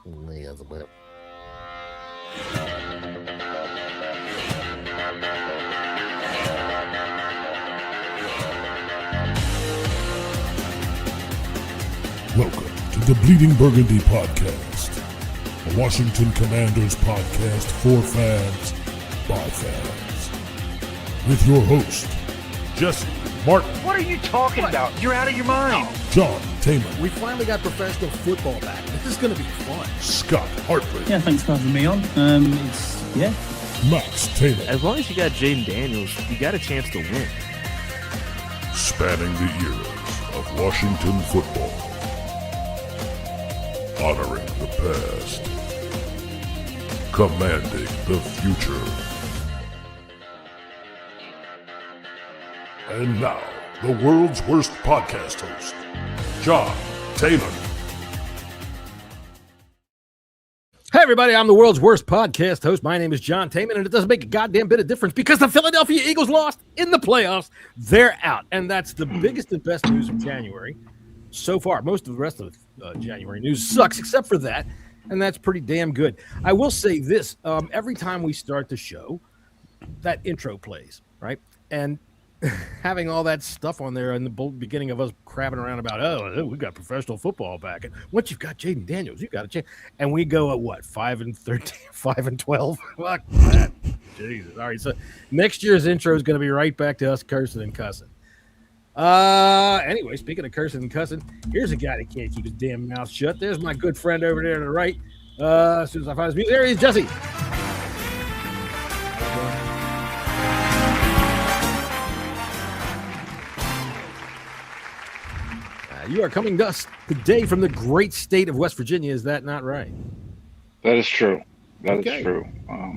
Welcome to the Bleeding Burgundy podcast, a Washington Commanders podcast for fans, by fans. With your host, Jesse Martin. What are you talking about? You're out of your mind. John Taman. We finally got professional football back. This is going to be fun. Scott Hartley. Yeah, thanks for having me on. Max Taylor. As long as you got Jaden Daniels, you got a chance to win. Spanning the eras of Washington football. Honoring the past. Commanding the future. And now, the world's worst podcast host, John Taylor. Hey, everybody, I'm the world's worst podcast host. My name is John Taman, and it doesn't make a goddamn bit of difference because the Philadelphia Eagles lost in the playoffs. They're out, and that's the biggest and best news of January so far. Most of the rest of January news sucks except for that, and that's pretty damn good. I will say this. Every time we start the show, that intro plays, right? And having all that stuff on there in the beginning of us crabbing around about, oh, we got professional football back. And once you've got Jaden Daniels, you've got a chance. And we go at what, 5-13, 5-12? Fuck that. Jesus. All right. So next year's intro is going to be right back to us cursing and cussing. Anyway, speaking of cursing and cussing, here's a guy that can't keep his damn mouth shut. There's my good friend over there to the right. As soon as I find his music, there he is, Jesse. You are coming to us today from the great state of West Virginia. Is that not right? That is true. That is true.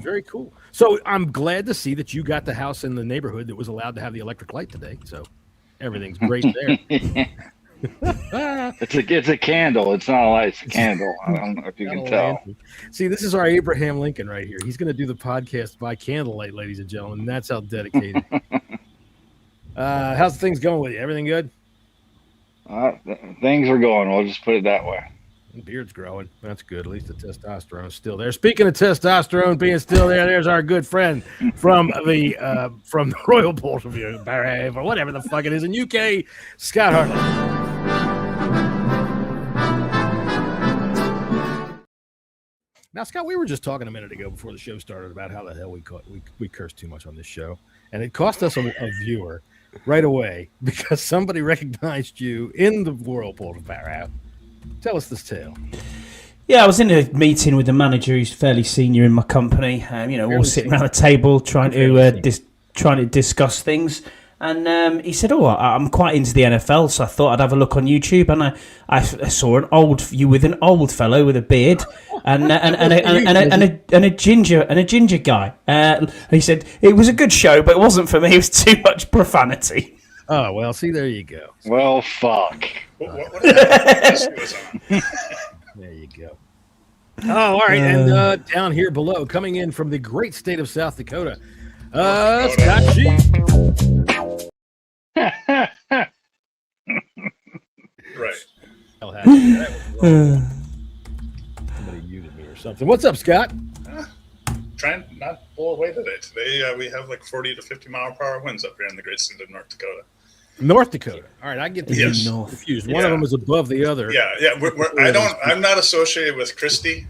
Very cool. So I'm glad to see that you got the house in the neighborhood that was allowed to have the electric light today. So everything's great there. It's a candle. It's not a light. It's a candle. I don't know if you can tell. See, this is our Abraham Lincoln right here. He's going to do the podcast by candlelight, ladies and gentlemen. That's how dedicated. How's things going with you? Everything good? Things are going. We'll just put it that way. Beard's growing. That's good. At least the testosterone's still there. Speaking of testosterone being still there, there's our good friend from the Royal Bolshevik, or whatever the fuck it is in UK, Scott Hartley. Now, Scott, we were just talking a minute ago before the show started about how the hell we curse too much on this show, and it cost us a viewer right away because somebody recognized you in the Royal Bolshevik. Tell us this tale. Yeah, I was in a meeting with the manager who's fairly senior in my company. All sitting around a table trying to discuss things. And he said, I'm quite into the NFL, so I thought I'd have a look on YouTube. And I saw you with an old fellow with a beard and a ginger guy. And he said it was a good show, but it wasn't for me. It was too much profanity. Oh, well, see, there you go. Well, fuck. There you go. Oh, all right. And down here below, coming in from the great state of South Dakota, Scott G. Right. Somebody muted me or something. What's up, Scott? Trying not to blow away today. Today we have like 40 to 50 mile per hour winds up here in the great state of North Dakota. North Dakota. All right, I get the confused. One of them is above the other. Yeah. I'm not associated with Christie.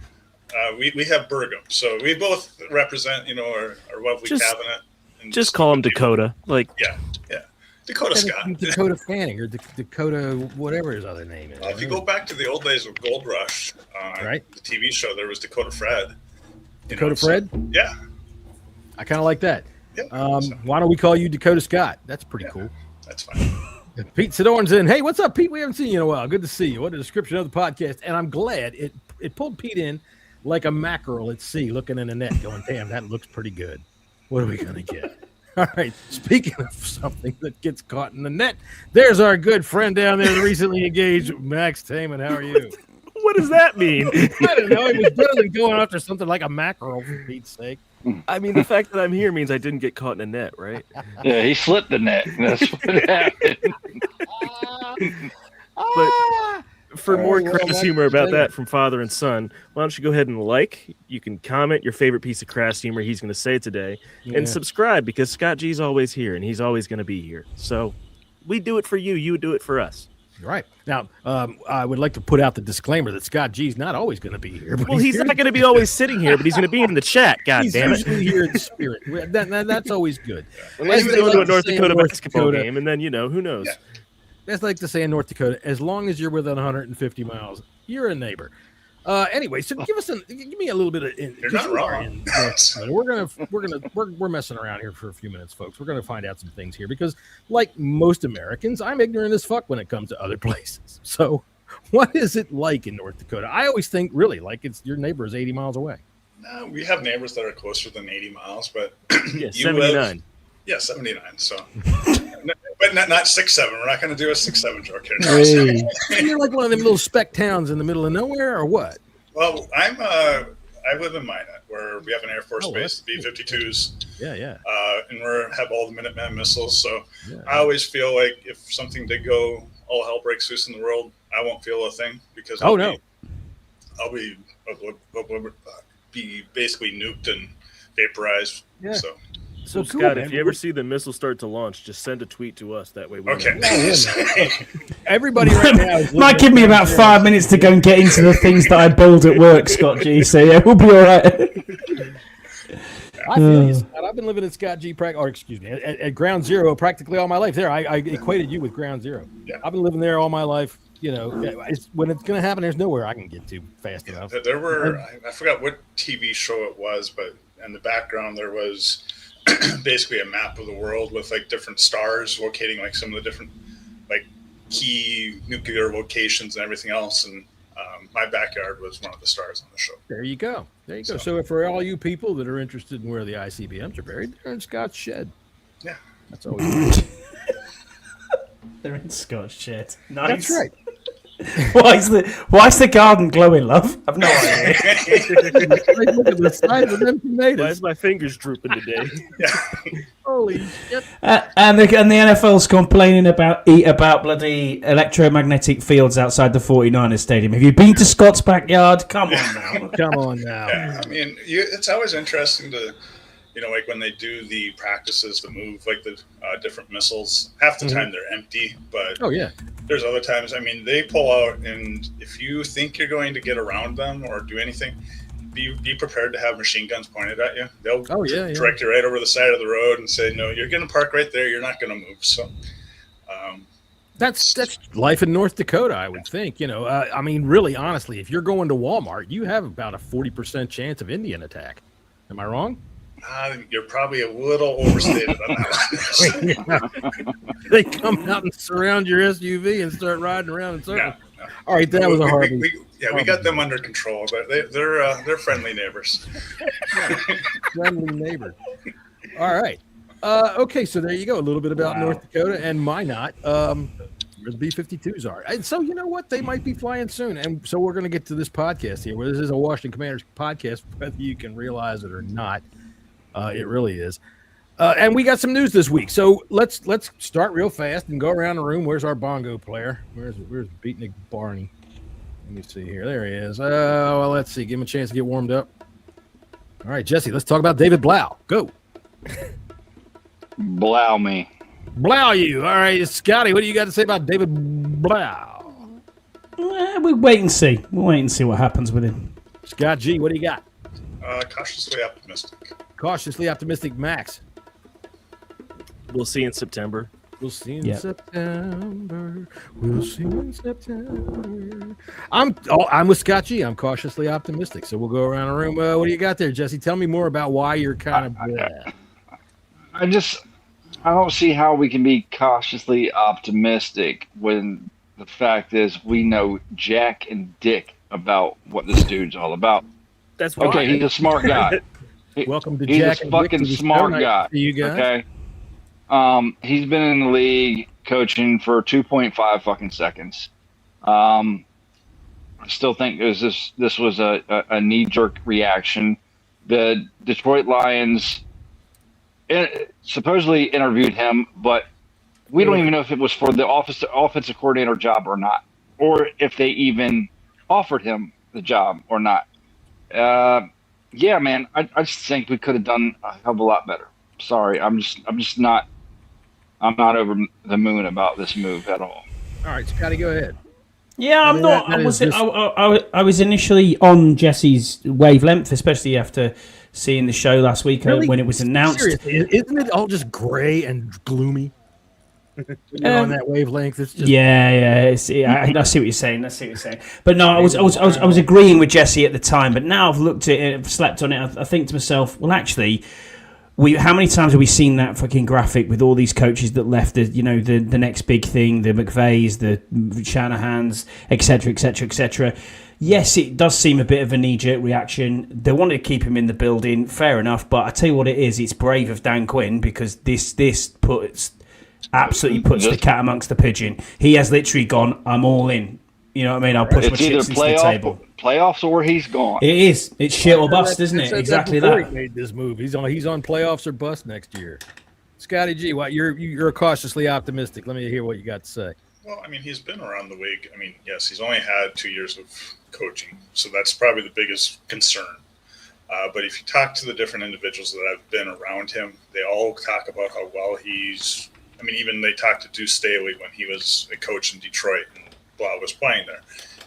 We have Burgum, so we both represent, our lovely cabinet. And just call him Dakota. Yeah. Dakota Scott. Dakota Fanning or Dakota whatever his other name is. If you go back to the old days of Gold Rush, right? The TV show, there was Dakota Fred. Dakota Fred? Yeah. I kind of like that. Yeah, why don't we call you Dakota Scott? That's pretty cool. That's fine. Pete Sidorn's in. Hey, what's up, Pete? We haven't seen you in a while. Good to see you. What a description of the podcast. And I'm glad it pulled Pete in like a mackerel at sea looking in a net going, damn, that looks pretty good. What are we going to get? All right. Speaking of something that gets caught in the net, there's our good friend down there, recently engaged, Max Taman. How are you? What does that mean? I don't know. He was better than going after something like a mackerel, for Pete's sake. I mean, the fact that I'm here means I didn't get caught in a net, right? Yeah, he slipped the net. That's what happened. But for more crass humor about that from father and son, why don't you go ahead and you can comment your favorite piece of crass humor he's going to say today, and subscribe, because Scott G's always here, and he's always going to be here. So we do it for you. You do it for us. Right. Now, I would like to put out the disclaimer that Scott G's not always going to be here. Well, he's not going to be always sitting here, but he's going to be in the chat. God damn it. He's usually here in spirit. That's always good. Unless he's going to a North Dakota basketball game, and then, who knows? Yeah. That's like to say in North Dakota, as long as you're within 150 miles, you're a neighbor. Anyway, so give me a little bit of. You're not wrong. We're messing around here for a few minutes, folks. We're gonna find out some things here because, like most Americans, I'm ignorant as fuck when it comes to other places. So, what is it like in North Dakota? I always think really like your neighbor is 80 miles away. No, we have neighbors that are closer than 80 miles, but 79. 79. So, but not 6'7". We're not going to do a 6'7" joke here. Hey. You're like one of them little speck towns in the middle of nowhere, or what? Well, I live in Minot, where we have an Air Force base, the B-52s. Yeah. And we have all the Minuteman missiles. So I always feel like if something did go, all hell breaks loose in the world, I won't feel a thing because I'll be basically nuked and vaporized. Yeah. So Scott, if you ever see the missile start to launch, just send a tweet to us. That way we know. Everybody right now might give me about 5 minutes to go and get into the things that I bowled at work, Scott G. So yeah, we'll be all right. I feel you, Scott. I've been living at Scott G. At Ground Zero practically all my life. There, I equated you with Ground Zero. Yeah. I've been living there all my life. When it's going to happen, there's nowhere I can get to fast enough. There were, I forgot what TV show it was, but in the background there was basically a map of the world with like different stars locating like some of the different like key nuclear locations and everything else. And my backyard was one of the stars on the show. There you go. So for all you people that are interested in where the ICBMs are buried, they're in Scott's shed. Yeah. That's always They're in Scott's shed. Nice. That's right. Why is the garden glowing, love? I've no idea. Look at the size of them tomatoes. Why is my fingers drooping today? Holy shit! And the NFL's complaining about bloody electromagnetic fields outside the 49ers stadium. Have you been to Scott's backyard? Come on now. Yeah, I mean, it's always interesting to, like when they do the practices to move like the different missiles. Half the time they're empty, but there's other times. I mean, they pull out, and if you think you're going to get around them or do anything, be prepared to have machine guns pointed at you. They'll direct you right over the side of the road and say, "No, you're going to park right there. You're not going to move." So that's life in North Dakota, I would think. I mean, really, honestly, if you're going to Walmart, you have about a 40% chance of Indian attack. Am I wrong? You're probably a little overstated on that one. They come out and surround your SUV and start riding around in circles. No. All right, that was a hard. We got them under control, but they're friendly neighbors. Friendly neighbor. All right. Okay, so there you go. A little bit about North Dakota and Minot. Where the B-52s are. And so you know what? They might be flying soon. And so we're going to get to this podcast here. Where this is a Washington Commanders podcast, whether you can realize it or not. It really is. And we got some news this week. So let's start real fast and go around the room. Where's our bongo player? Where's Beatnik Barney? Let me see here. There he is. Well, let's see. Give him a chance to get warmed up. All right, Jesse, let's talk about David Blough. Go. Blough me. Blough you. All right, Scotty, what do you got to say about David Blough? We'll wait and see. We'll wait and see what happens with him. Scott G, what do you got? Cautiously optimistic. Cautiously optimistic, Max. We'll see in September. We'll see in September. We'll see in September. I'm with Scott G. I'm cautiously optimistic. So we'll go around the room. What do you got there, Jesse? Tell me more about why you're kind of. I don't see how we can be cautiously optimistic when the fact is we know jack and dick about what this dude's all about. That's why. Okay, he's a smart guy. Welcome to he's Jack a and fucking Dick smart guy. You guys. Okay. He's been in the league coaching for 2.5 fucking seconds. I still think this was a knee-jerk reaction. The Detroit Lions supposedly interviewed him, but we don't even know if it was for the offensive coordinator job or not, or if they even offered him the job or not. Yeah, man, I just think we could have done a hell of a lot better. Sorry, I'm not over the moon about this move at all. All right, Scotty, go ahead. Yeah, I'm not. I was initially on Jesse's wavelength, especially after seeing the show last week when it was announced. Seriously, isn't it all just gray and gloomy? On that wavelength, it's just I see what you're saying. But no, I was agreeing with Jesse at the time. But now I've looked at it, I've slept on it. I think to myself, well, actually, how many times have we seen that fucking graphic with all these coaches that left the next big thing, the McVays, the Shanahans, etc. Yes, it does seem a bit of a knee-jerk reaction. They wanted to keep him in the building, fair enough. But I tell you what, it's brave of Dan Quinn, because this absolutely puts the cat amongst the pigeon. He has literally gone, I'm all in. You know what I mean? I'll push my chips into the table. Playoffs or he's gone. It is. It's shit or bust, isn't it? Exactly that. He made this move. He's on playoffs or bust next year. Scotty G, you're cautiously optimistic. Let me hear what you got to say. Well, I mean, he's been around the league. I mean, yes, he's only had 2 years of coaching, so that's probably the biggest concern. But if you talk to the different individuals that have been around him, they all talk about how well he's. I mean, even they talked to Deuce Staley when he was a coach in Detroit and Blough was playing there.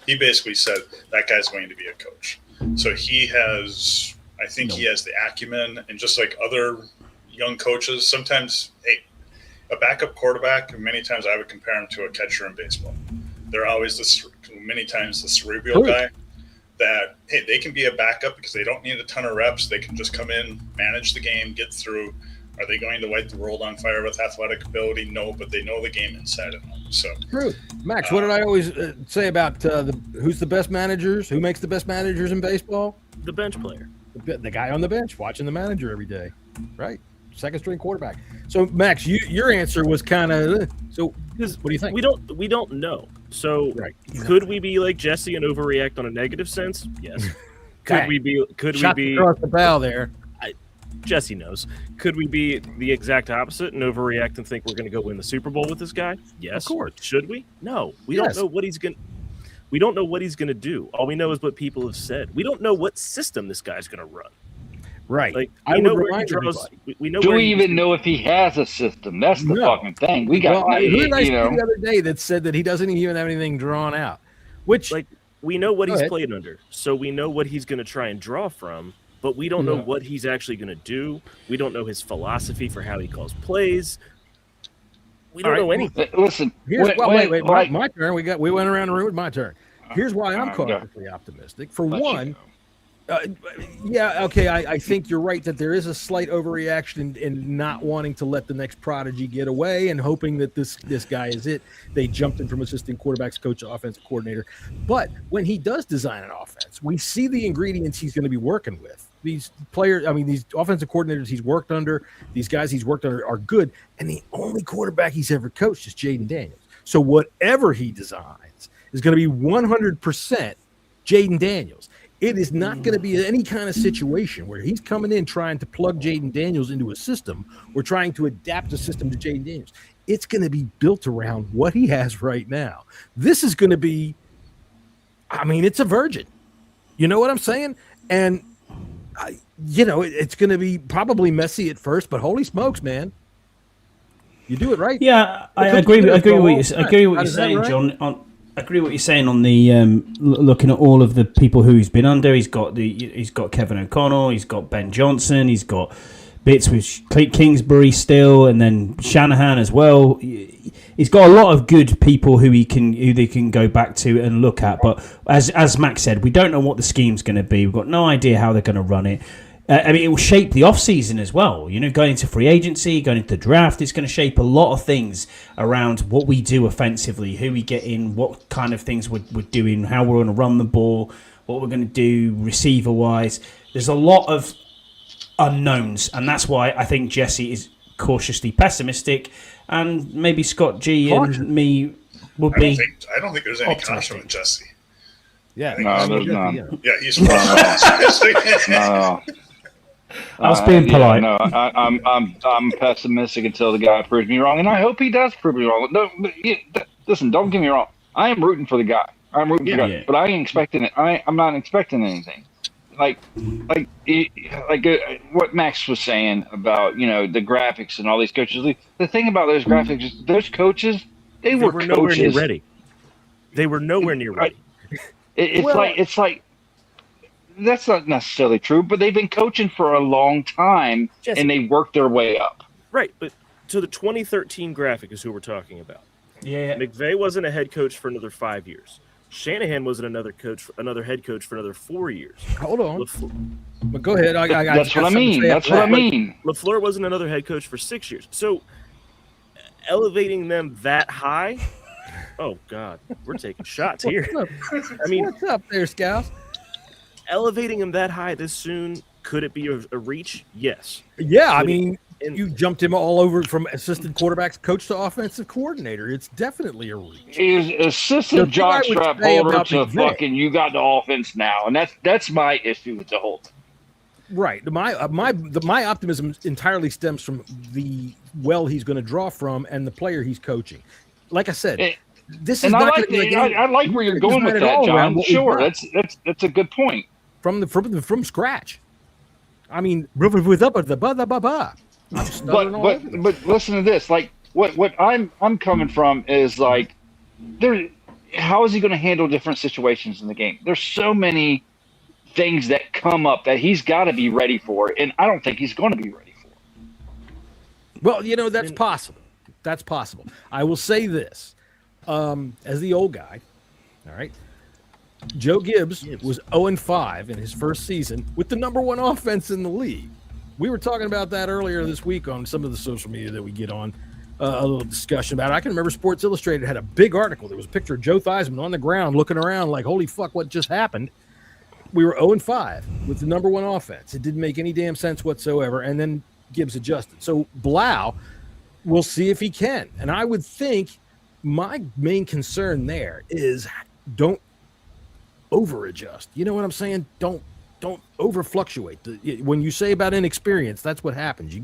He basically said that guy's going to be a coach. So he has the acumen, and just like other young coaches, sometimes, a backup quarterback, many times I would compare him to a catcher in baseball. They're always many times the cerebral guy that, they can be a backup because they don't need a ton of reps. They can just come in, manage the game, get through. Are they going to light the world on fire with athletic ability? No, but they know the game inside and out. So true. Max, what did I always say about who's the best managers? Who makes the best managers in baseball? The bench player. The guy on the bench watching the manager every day, right? Second string quarterback. So Max, your answer was kind of so. What do you think? We don't know. So could we be like Jesse and overreact on a negative sense? Yes. Could we be across the bow there? Jesse knows. Could we be the exact opposite and overreact and think we're going to go win the Super Bowl with this guy? Yes. Of course. Should we? No. We don't know what he's going. We don't know what he's going to do. All we know is what people have said. We don't know what system this guy's going to run. Right. Like we know where he draws. We know. Do we even know if he has a system? That's the fucking thing. We got. Who did I see the other day that said that he doesn't even have anything drawn out? Which, we know what he's played under, so we know what he's going to try and draw from. But we don't know what he's actually going to do. We don't know his philosophy for how he calls plays. We don't know anything. Listen, wait. My turn. We went around the room with my turn. Here's why I'm cautiously optimistic. For one, I think you're right that there is a slight overreaction in not wanting to let the next prodigy get away and hoping that this guy is it. They jumped in from assistant quarterbacks coach to offensive coordinator. But when he does design an offense, we see the ingredients he's going to be working with. These players, these offensive coordinators he's worked under, these guys he's worked under are good. And the only quarterback he's ever coached is Jaden Daniels. So whatever he designs is going to be 100% Jaden Daniels. It is not going to be any kind of situation where he's coming in trying to plug Jaden Daniels into a system or trying to adapt a system to Jaden Daniels. It's going to be built around what he has right now. This is going to be, it's a virgin. You know what I'm saying? And it's going to be probably messy at first, but holy smokes, man. You do it right. Yeah, I agree with what you're saying, right? John. I agree with what you're saying on the looking at all of the people who he's been under. He's got Kevin O'Connell, he's got Ben Johnson, he's got bits with Kingsbury still, and then Shanahan as well. He's got a lot of good people who they can go back to and look at. But as Max said, we don't know what the scheme's going to be. We've got no idea how they're going to run it. It will shape the offseason as well. Going into free agency, going into the draft, it's going to shape a lot of things around what we do offensively, who we get in, what kind of things we're doing, how we're going to run the ball, what we're going to do receiver-wise. There's a lot of unknowns, and that's why I think Jesse is cautiously pessimistic, and maybe Scott G and me would be. I don't think there's any caution with Jesse. Yeah, there's none. Yeah, he's optimistic. No. I was being polite. No, I'm pessimistic until the guy proves me wrong, and I hope he does prove me wrong. No, listen, don't get me wrong. I am rooting for the guy. I'm rooting for the guy, but I ain't expecting it. I'm not expecting anything. Like what Max was saying about the graphics and all these coaches. The thing about those graphics is those coaches they were nowhere near ready. They were nowhere near ready. It's like that's not necessarily true, but they've been coaching for a long time and they worked their way up. Right, but so the 2013 graphic is who we're talking about. Yeah. McVay wasn't a head coach for another 5 years. Shanahan wasn't another head coach for another 4 years. Hold on. But go ahead. That's what I mean. LaFleur wasn't another head coach for 6 years. So elevating them that high, oh God, we're taking shots here. What's up there, Scouts? Elevating him that high this soon, could it be a reach? Yes. Yeah, you jumped him all over from assistant quarterbacks coach to offensive coordinator. It's definitely a reach. He's assistant jockstrap holder to fucking you got the offense now, and that's my issue with the whole thing. Right. My optimism entirely stems from the he's going to draw from and the player he's coaching. Like I said, this is not. I like where you're going with that, John. Sure, that's a good point. From scratch. I mean, with up at the ba. But listen to this. Like what I'm coming from is like how is he going to handle different situations in the game? There's so many things that come up that he's got to be ready for, and I don't think he's going to be ready for. Well, that's possible. That's possible. I will say this, as the old guy, all right. Joe Gibbs was 0-5 in his first season with the number one offense in the league. We were talking about that earlier this week on some of the social media that we get on, a little discussion about it. I can remember Sports Illustrated had a big article. There was a picture of Joe Theismann on the ground looking around like, holy fuck, what just happened? We were 0-5 with the number one offense. It didn't make any damn sense whatsoever, and then Gibbs adjusted. So Blough, we'll see if he can. And I would think my main concern there is don't over-adjust. You know what I'm saying? Don't over-fluctuate. When you say about inexperience, that's what happens.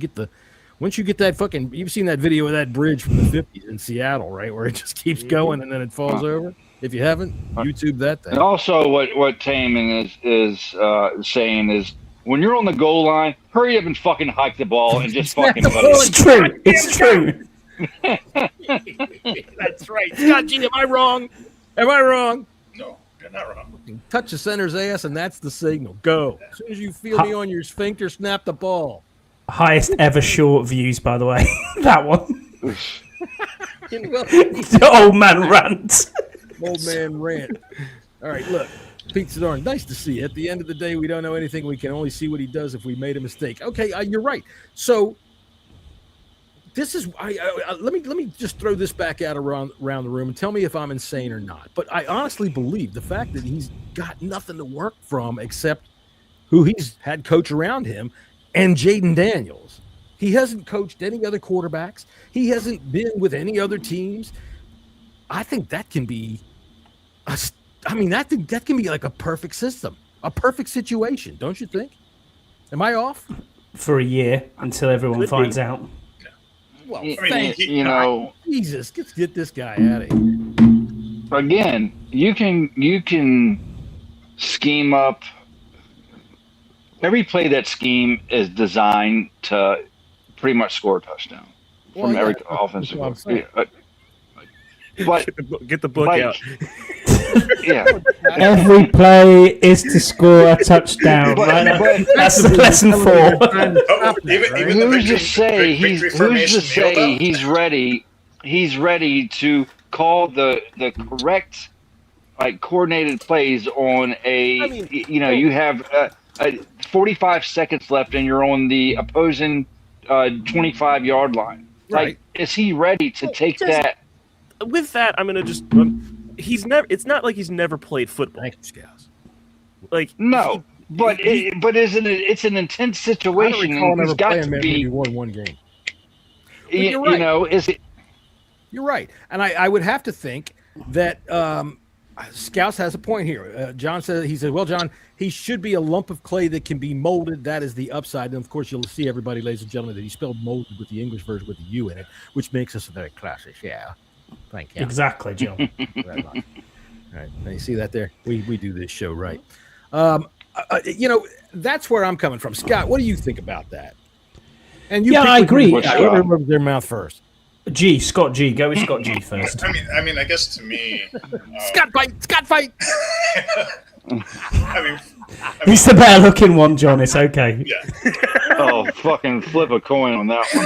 Once you get that fucking, you've seen that video of that bridge from the 50s in Seattle, right? Where it just keeps going and then it falls over. If you haven't, YouTube that thing. And also what Taman is saying is when you're on the goal line, hurry up and fucking hike the ball and just fucking put it. It's true. That's right. Scott G, am I wrong? No, you're not wrong. Touch the center's ass, and that's the signal. Go. As soon as you feel me on your sphincter, snap the ball. Highest ever short views, by the way. That one. Old man rant. Old man rant. All right, look. Pete Sidorn, nice to see you. At the end of the day, we don't know anything. We can only see what he does if we made a mistake. Okay, you're right. So this is let me just throw this back out around the room and tell me if I'm insane or not. But I honestly believe the fact that he's got nothing to work from except who he's had coach around him and Jaden Daniels. He hasn't coached any other quarterbacks. He hasn't been with any other teams. I think that can be that can be like a perfect system, a perfect situation, don't you think? Am I off? For a year until everyone finds out. Well, Jesus, let's get this guy out of here. Again, you can scheme up. Every play that scheme is designed to pretty much score a touchdown from every offensive. But get the book out. Yeah. Every play is to score a touchdown. That's the lesson for. Who's to say he's ready? He's ready to call the correct coordinated plays on you have 45 seconds left and you're on the opposing 25-yard line. Right. Is he ready to take that? With that, I'm gonna just. It's not like he's never played football. Thank you, Scouts. No, but isn't it? It's an intense situation. He's got to be. He won one game. You're right. Is it? You're right, and I would have to think that Scouts has a point here. John said, well, John, he should be a lump of clay that can be molded. That is the upside. And of course, you'll see, everybody, ladies and gentlemen, that he spelled molded with the English version with the U in it, which makes us a very classy show. Thank you. Exactly, John. Right on. All right. Now you see that there? We do this show right. That's where I'm coming from. Scott, what do you think about that? And you I agree. Whoever their mouth first. Scott G. Go with Scott G first. I mean, I guess to me, Scott fight. He's the better looking one, John. It's okay. Yeah. Oh, fucking flip a coin on that one.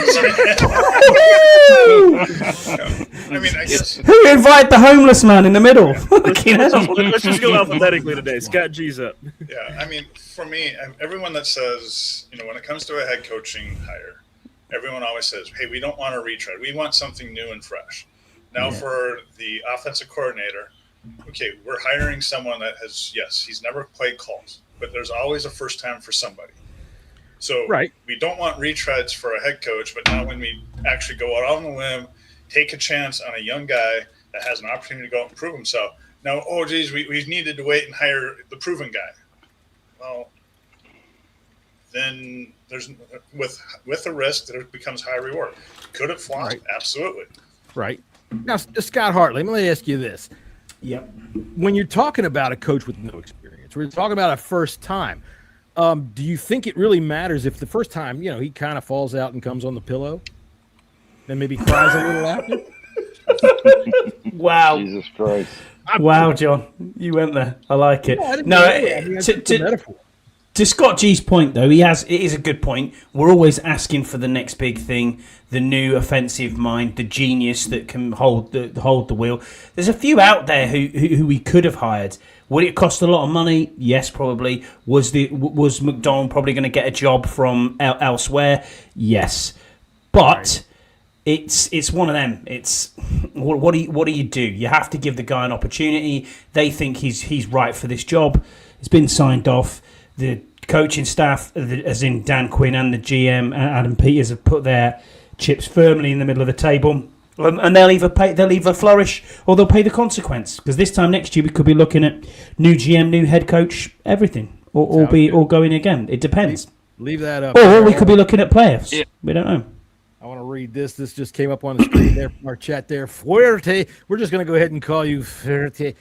I mean, I guess. Who invited the homeless man in the middle? Let's just go alphabetically today. Scott G's up. Yeah, I mean, for me, everyone that says, when it comes to a head coaching hire, everyone always says, hey, we don't want a retread. We want something new and fresh. Now for the offensive coordinator, okay, we're hiring someone that he's never played calls, but there's always a first time for somebody. So we don't want retreads for a head coach, but now when we actually go out on the limb, take a chance on a young guy that has an opportunity to go out and prove himself. Now, we needed to wait and hire the proven guy. Well, then there's with the risk that it becomes high reward. Could it flop? Right. Absolutely. Right. Now, Scott Hartley, let me ask you this. Yep. When you're talking about a coach with no experience, we're talking about a first time. Do you think it really matters if the first time, he kind of falls out and comes on the pillow, then maybe cries a little after? Wow. Jesus Christ. Wow, John. You went there. I like it. To Scott G's point, though, it is a good point. We're always asking for the next big thing, the new offensive mind, the genius that can hold the wheel. There's a few out there who we could have hired. Would it cost a lot of money? Yes, probably. Was McDonald probably going to get a job from elsewhere? Yes, but it's one of them. It's what do you do? You have to give the guy an opportunity. They think he's right for this job. It's been signed off. The coaching staff, as in Dan Quinn and the GM Adam Peters, have put their chips firmly in the middle of the table. And they'll either flourish or they'll pay the consequence. Because this time next year we could be looking at new GM, new head coach, everything, or going again. It depends. Leave that up. Or we could be looking at playoffs. Yeah. We don't know. I want to read this. This just came up on the screen there from our chat there. Fuerte. We're just going to go ahead and call you Fuerte.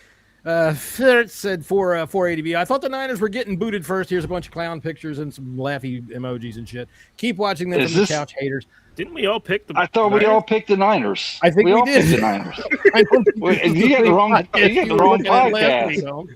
Fuerte said for ADB, I thought the Niners were getting booted first. Here's a bunch of clown pictures and some laughy emojis and shit. Keep watching them from the couch haters. Didn't we all pick the I thought Niners? We all picked the Niners. I think we all did. Picked the Niners. You got the wrong podcast.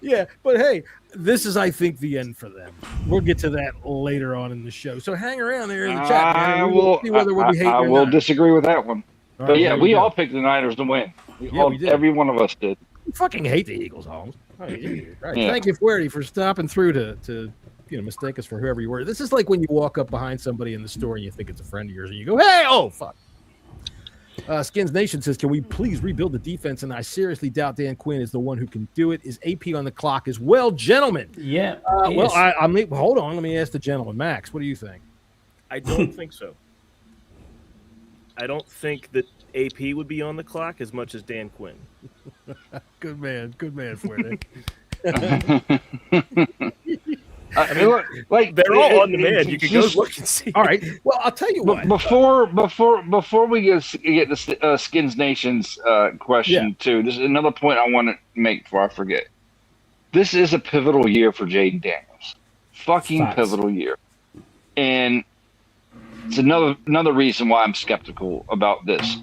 Yeah, but hey, this is, I think, the end for them. We'll get to that later on in the show. So hang around there in the chat. I will disagree with that one. All but yeah, we all picked the Niners to win. We did. Every one of us did. You fucking hate the Eagles, Holmes. Right. Yeah. Thank you, Fuerte, for stopping through to mistake us for whoever you were. This is like when you walk up behind somebody in the store and you think it's a friend of yours and you go, hey, oh, fuck. Skins Nation says, can we please rebuild the defense? And I seriously doubt Dan Quinn is the one who can do it. Is AP on the clock as well, gentlemen? Yeah. Hold on. Let me ask the gentleman. Max, what do you think? I don't think so. I don't think that AP would be on the clock as much as Dan Quinn. Good man, Fuerte. I mean, look, like they're all on demand. You can go look and see. All right. Well, I'll tell you what. Before we get the Skins Nation's question too, this is another point I want to make before I forget. This is a pivotal year for Jaden Daniels. Pivotal year, and it's another reason why I'm skeptical about this.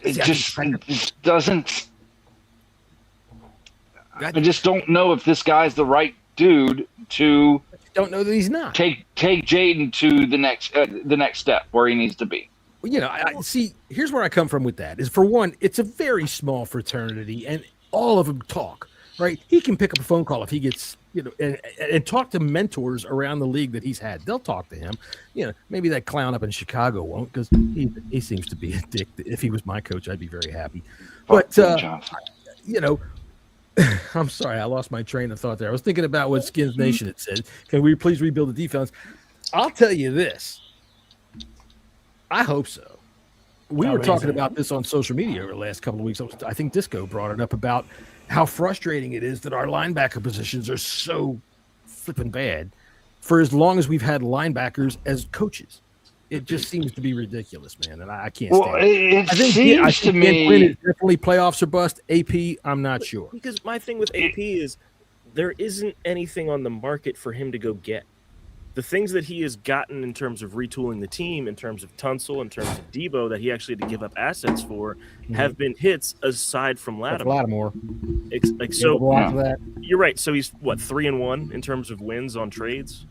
It just doesn't. I just don't know if this guy's the right dude to. Don't know that he's not. Take Jaden to the next step where he needs to be. Well, I see. Here's where I come from with that. Is for one, it's a very small fraternity, and all of them talk. Right? He can pick up a phone call if he gets, and talk to mentors around the league that he's had. They'll talk to him. Maybe that clown up in Chicago won't, because he seems to be a dick. If he was my coach, I'd be very happy. But I'm sorry, I lost my train of thought there. I was thinking about what Skins Nation had said. Can we please rebuild the defense? I'll tell you this. I hope so. We were talking about this on social media over the last couple of weeks. I think Disco brought it up about how frustrating it is that our linebacker positions are so flipping bad for as long as we've had linebackers as coaches. It just seems to be ridiculous, man, and I can't Well, stand it. it seems to me Dan Quinn is definitely playoffs or bust. AP, I'm not sure. Because my thing with AP is there isn't anything on the market for him to go get. The things that he has gotten in terms of retooling the team, in terms of Tunsil, in terms of Debo, that he actually had to give up assets for, have been hits aside from Lattimore. You're right. So he's what, 3-1 in terms of wins on trades?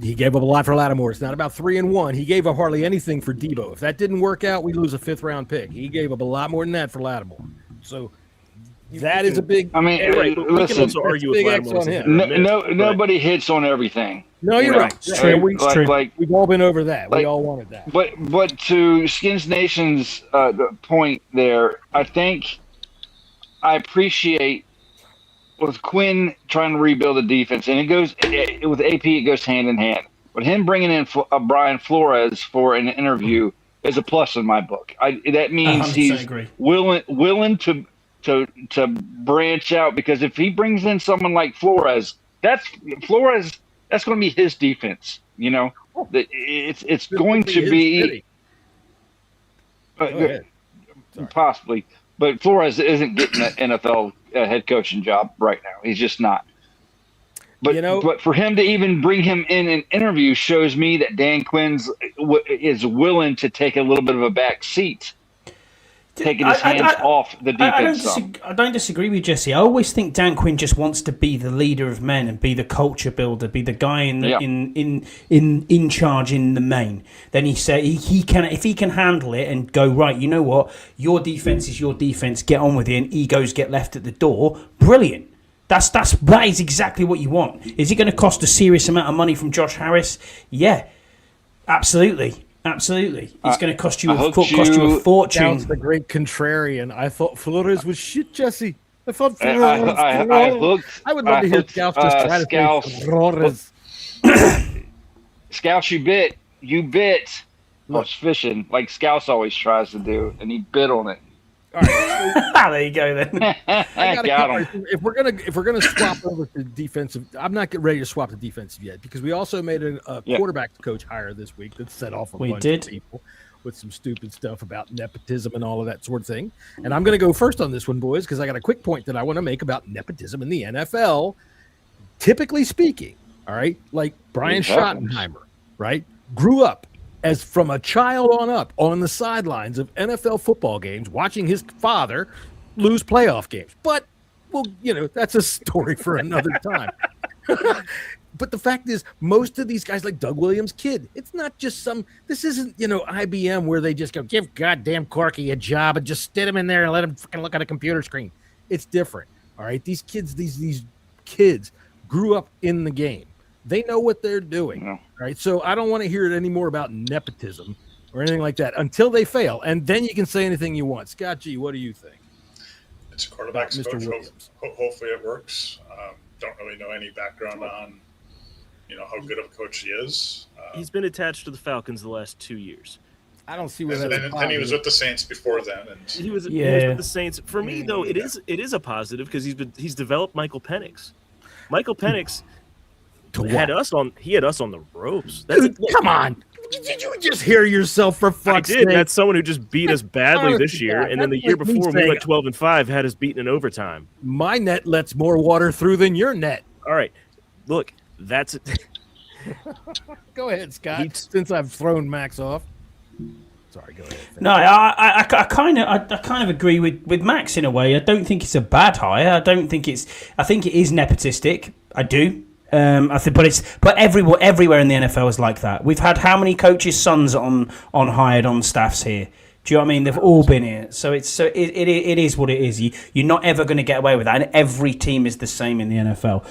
He gave up a lot for Lattimore. It's not about 3-1. He gave up hardly anything for Debo. If that didn't work out, we lose a 5th-round pick. He gave up a lot more than that for Lattimore. So that is a big. I mean, right, but we can also argue with Lattimore. Nobody hits on everything. No, you're right. It's true. We've all been over that. We all wanted that. But to Skins Nation's point there, I think I appreciate with Quinn trying to rebuild the defense, and with AP, it goes hand in hand. But him bringing in Brian Flores for an interview is a plus in my book. That means he's willing to branch out, because if he brings in someone like Flores, that's going to be his defense. You know, it's going to be possibly, but Flores isn't getting an NFL head coaching job right now. He's just not. But but for him to even bring him in an interview shows me that Dan Quinn's is willing to take a little bit of a back seat. Taking his hands off the defense. I don't disagree with Jesse. I always think Dan Quinn just wants to be the leader of men and be the culture builder, be the guy in charge in the main. Then he said he can, if he can handle it and go, right, you know what, your defense is your defense, get on with it, and egos get left at the door. Brilliant. That is exactly what you want. Is it going to cost a serious amount of money from Josh Harris? Yeah, absolutely. Absolutely. It's going to cost you a fortune. That's the great contrarian. I thought Flores was shit, Jesse. I thought Flores I would love to hear Scouse just try to say Flores. Scouse, you bit. Was fishing like Scouse always tries to do, and he bit on it. All right. There you go then. If we're gonna swap over to defensive, I'm not ready to swap to defensive yet, because we also made a quarterback coach hire this week that set off a bunch of people with some stupid stuff about nepotism and all of that sort of thing. And I'm going to go first on this one, boys, because I got a quick point that I want to make about nepotism in the NFL. Typically speaking, all right, like Brian Schottenheimer, right, grew up as from a child on up on the sidelines of NFL football games, watching his father lose playoff games. But, well, that's a story for another time. But the fact is, most of these guys, like Doug Williams' kid, it's not just this isn't, IBM, where they just go, give goddamn Corky a job and just sit him in there and let him fucking look at a computer screen. It's different. All right. These kids grew up in the game. They know what they're doing, right? So I don't want to hear it anymore about nepotism or anything like that until they fail, and then you can say anything you want. Scott G, what do you think? It's a quarterback's coach. Hopefully it works. Don't really know any background on, how good of a coach he is. He's been attached to the Falcons the last 2 years. I don't see where and he was with the Saints before then. And he was with the Saints. For me, though, it is a positive, because he's developed Michael Penix. Michael Penix. He had us on the ropes. Dude, come on. Did you just hear yourself, for fuck's sake? I did. That's someone who just beat us badly this year, and then the year before we went 12-5, had us beaten in overtime. My net lets more water through than your net. All right, look, that's it. Go ahead, Scott. Since I've thrown Max off. Sorry, go ahead. No, I kind of agree with Max in a way. I don't think it's a bad hire. I think it is nepotistic. I do. But everywhere in the NFL is like that. We've had how many coaches' sons on hired on staffs here? Do you know what I mean? They've all been here. So it is what it is. You're not ever going to get away with that. And every team is the same in the NFL.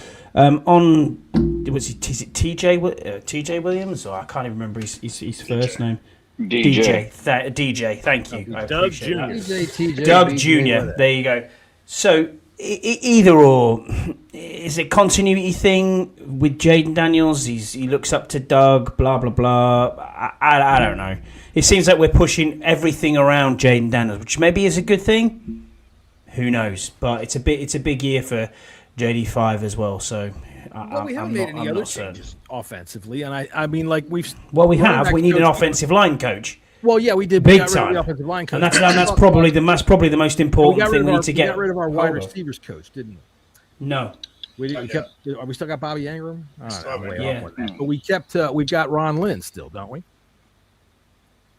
Is it TJ Williams? Or I can't even remember his first name. DJ. DJ. Thank you. Doug Jr. Doug Jr. There you go. So either or. Is it continuity thing with Jaden Daniels? He looks up to Doug, blah, blah, blah. I don't know. It seems like we're pushing everything around Jaden Daniels, which maybe is a good thing. Who knows? But it's a big year for JD5 as well, so We haven't made any other changes offensively, and I mean, like we need an offensive line coach. Well, yeah, we did big time. The offensive line coach, and that's probably the most important thing we need to get. We got rid of our wide receivers coach, didn't we? No. We kept. Are we still got Bobby Ingram? Yeah. But we kept. We've got Ron Lynn still, don't we?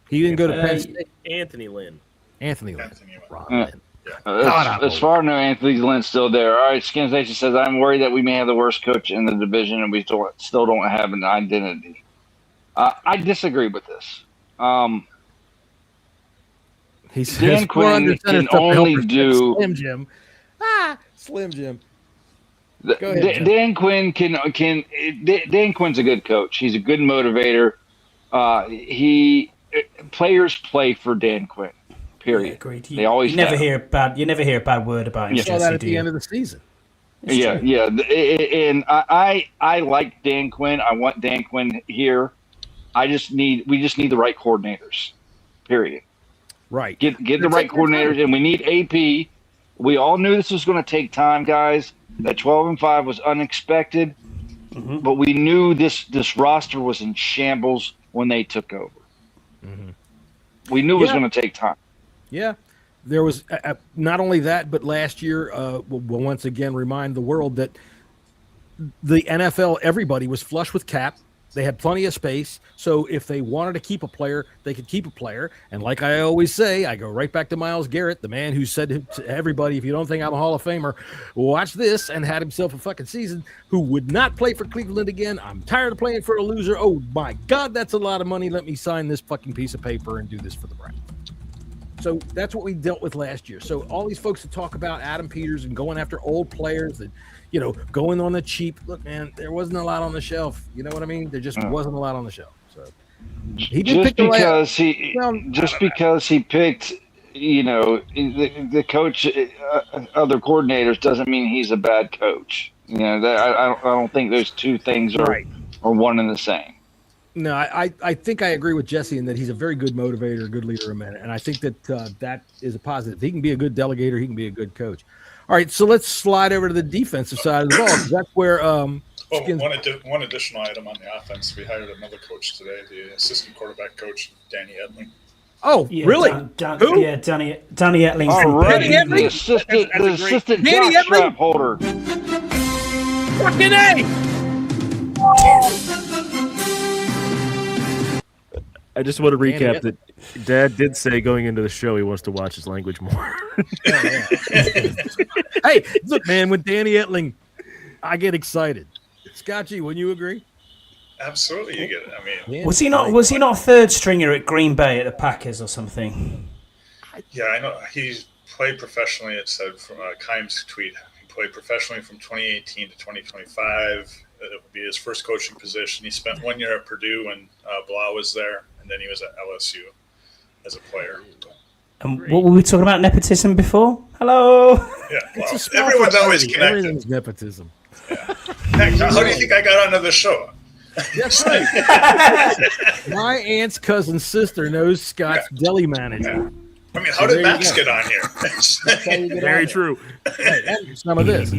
He didn't go to Penn State. Anthony Lynn. Ron Lynn. As far as I know, Anthony Lynn's still there. All right, Skins Nation says, I'm worried that we may have the worst coach in the division and we still don't have an identity. I disagree with this. He says, Dan Quinn can only do... Slim Jim. Slim Jim. Go ahead, Dan Quinn Dan Quinn's a good coach. He's a good motivator. Players play for Dan Quinn. Period. Yeah, agreed. You never hear a bad word about him. You saw that at the end of the season. Yeah. And I like Dan Quinn. I want Dan Quinn here. We just need the right coordinators. Period. Right. Get the right coordinators, and we need AP. We all knew this was going to take time, guys. That 12-5 was unexpected, but we knew this roster was in shambles when they took over. Mm-hmm. We knew it was going to take time. Yeah, there was not only that, but last year, we'll once again remind the world that the NFL, everybody was flush with cap. They had plenty of space. So if they wanted to keep a player, they could keep a player. And like I always say, I go right back to Myles Garrett, the man who said to everybody, if you don't think I'm a Hall of Famer, watch this, and had himself a fucking season, who would not play for Cleveland again. I'm tired of playing for a loser. Oh, my God, that's a lot of money. Let me sign this fucking piece of paper and do this for the Browns. So that's what we dealt with last year. So all these folks that talk about Adam Peters and going after old players and, going on the cheap. Look, man, there wasn't a lot on the shelf. You know what I mean? There just wasn't a lot on the shelf. So he did because he picked, the coach, other coordinators doesn't mean he's a bad coach. I don't think those two things are one and the same. No, I think I agree with Jesse in that he's a very good motivator, a good leader of men, and I think that that is a positive. He can be a good delegator. He can be a good coach. All right, so let's slide over to the defensive side of the ball. That's where one additional item on the offense. We hired another coach today, the assistant quarterback coach, Danny Etling. Oh, yeah, really? Who? Yeah, Danny Etling. Danny Etling? The assistant jockstrap holder. Fucking A! I just want to recap that Dad did say going into the show he wants to watch his language more. Hey, look, man, when Danny Etling, I get excited. Scotchy, wouldn't you agree? Absolutely, you get it. I mean, was he not third stringer at Green Bay at the Packers or something? Yeah, I know. He played professionally. It said from Kimes' tweet. He played professionally from 2018 to 2025. It would be his first coaching position. He spent 1 year at Purdue when Blough was there, and then he was at LSU as a player. And what were we talking about, nepotism before? Hello. Yeah, well, everyone's always connected. Everything's nepotism. Yeah. Heck, how do you think I got onto the show? That's right. My aunt's cousin's sister knows Scott's deli manager. I mean, how did Max get on here? Very true. Hey, some of this.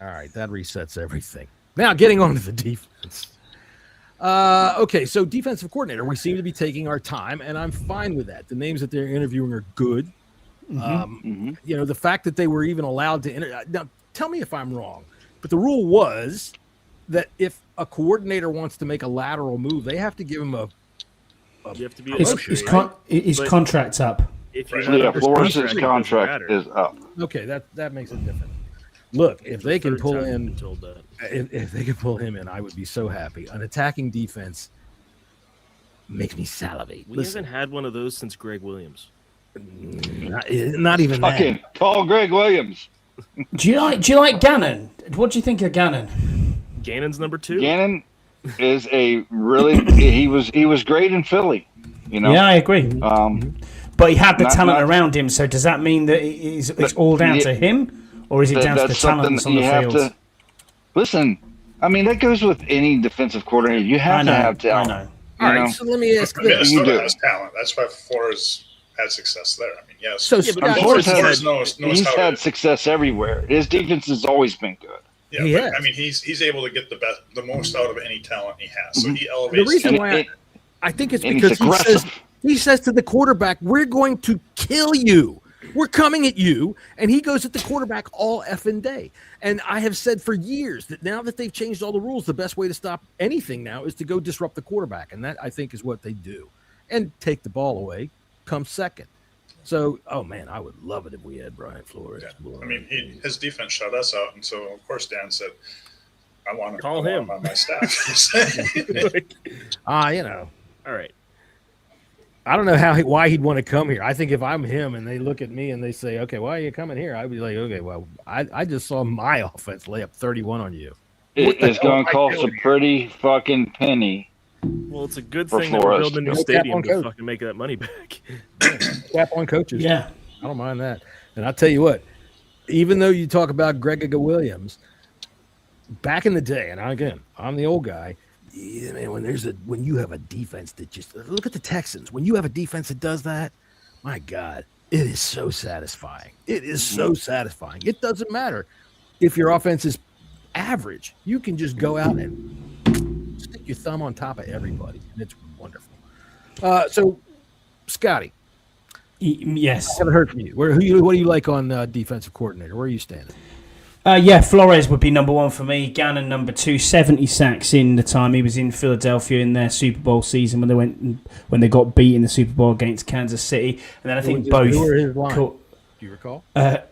All right, that resets everything. Now, getting on to the defense. Okay, so defensive coordinator, we seem to be taking our time, and I'm fine with that. The names that they're interviewing are good. The fact that they were even allowed to now, tell me if I'm wrong, but the rule was that if a coordinator wants to make a lateral move, they have to give him you have to be his contract's up. Flores' contract is up. Okay, that makes it different. Look, if they can pull in, if they can pull him in, I would be so happy. An attacking defense makes me salivate. We haven't had one of those since Greg Williams. Not even fucking that. Call Greg Williams. Do you like Gannon? What do you think of Gannon? Gannon's number 2. Gannon is he was great in Philly. Yeah, I agree. But he had the talent around him. So does that mean that it's all down to him? Or is it down to the talent on the field? Listen, I mean, that goes with any defensive coordinator. You have to have talent. I know. All right, so let me ask this. Minnesota has talent. That's why Flores had success there. I mean, yes. So he's had success everywhere. His defense has always been good. Yeah, I mean, he's able to get the most out of any talent he has. So he elevates. The reason why I think it's because he says to the quarterback, "We're going to kill you. We're coming at you," and he goes at the quarterback all effing day. And I have said for years that now that they've changed all the rules, the best way to stop anything now is to go disrupt the quarterback, and that I think is what they do, and take the ball away, come second. So, oh man, I would love it if we had Brian Flores. Yeah. I mean, his defense shut us out, and so of course Dan said, "I want to call him on my staff." All right. I don't know why he'd want to come here. I think if I'm him and they look at me and they say, "Okay, why are you coming here?" I'd be like, "Okay, well, I just saw my offense lay up 31 on you. It's going to cost a pretty fucking penny." Well, it's a good thing that we're building a new stadium to fucking make that money back. Cap on coaches. Yeah. I don't mind that. And I'll tell you what, even though you talk about Greg Williams, back in the day, and again, I'm the old guy, man, when you have a defense that just look at the Texans, when you have a defense that does that, my God, it is so satisfying. It is so satisfying. It doesn't matter if your offense is average. You can just go out and stick your thumb on top of everybody, and it's wonderful. So, Scotty, yes, I haven't heard from you. What do you like on defensive coordinator? Where are you standing? Flores would be number one for me. Gannon number two. 70 sacks in the time he was in Philadelphia in their Super Bowl season when they got beat in the Super Bowl against Kansas City, and then I think both. Who were his line? Do you recall? The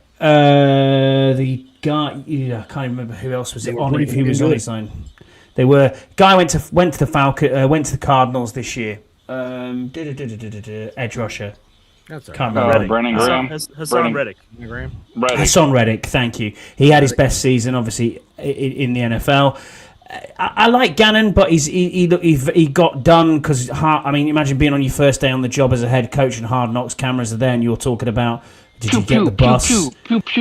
guy, I can't remember who else was it on. If he was on his line, they were. Guy went to the Cardinals this year. Edge rusher. That's can't remember. Brennan Graham. Hassan Reddick. Hassan Reddick. Thank you. He had his best season, obviously, in the NFL. I like Gannon, but he got done because imagine being on your first day on the job as a head coach and Hard Knocks cameras are there, and you're talking about. Did you get the bus?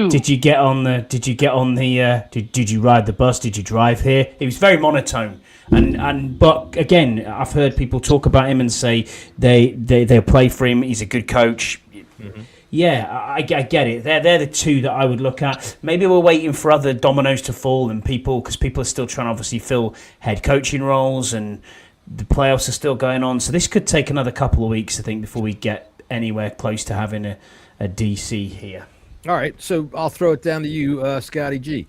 Did you get on the? Did you ride the bus? Did you drive here? It was very monotone, but again, I've heard people talk about him and say they'll play for him. He's a good coach. Mm-hmm. Yeah, I get it. They're the two that I would look at. Maybe we're waiting for other dominoes to fall and because people are still trying to obviously fill head coaching roles and the playoffs are still going on. So this could take another couple of weeks, I think, before we get anywhere close to having a DC here. All right, so I'll throw it down to you, Scotty G.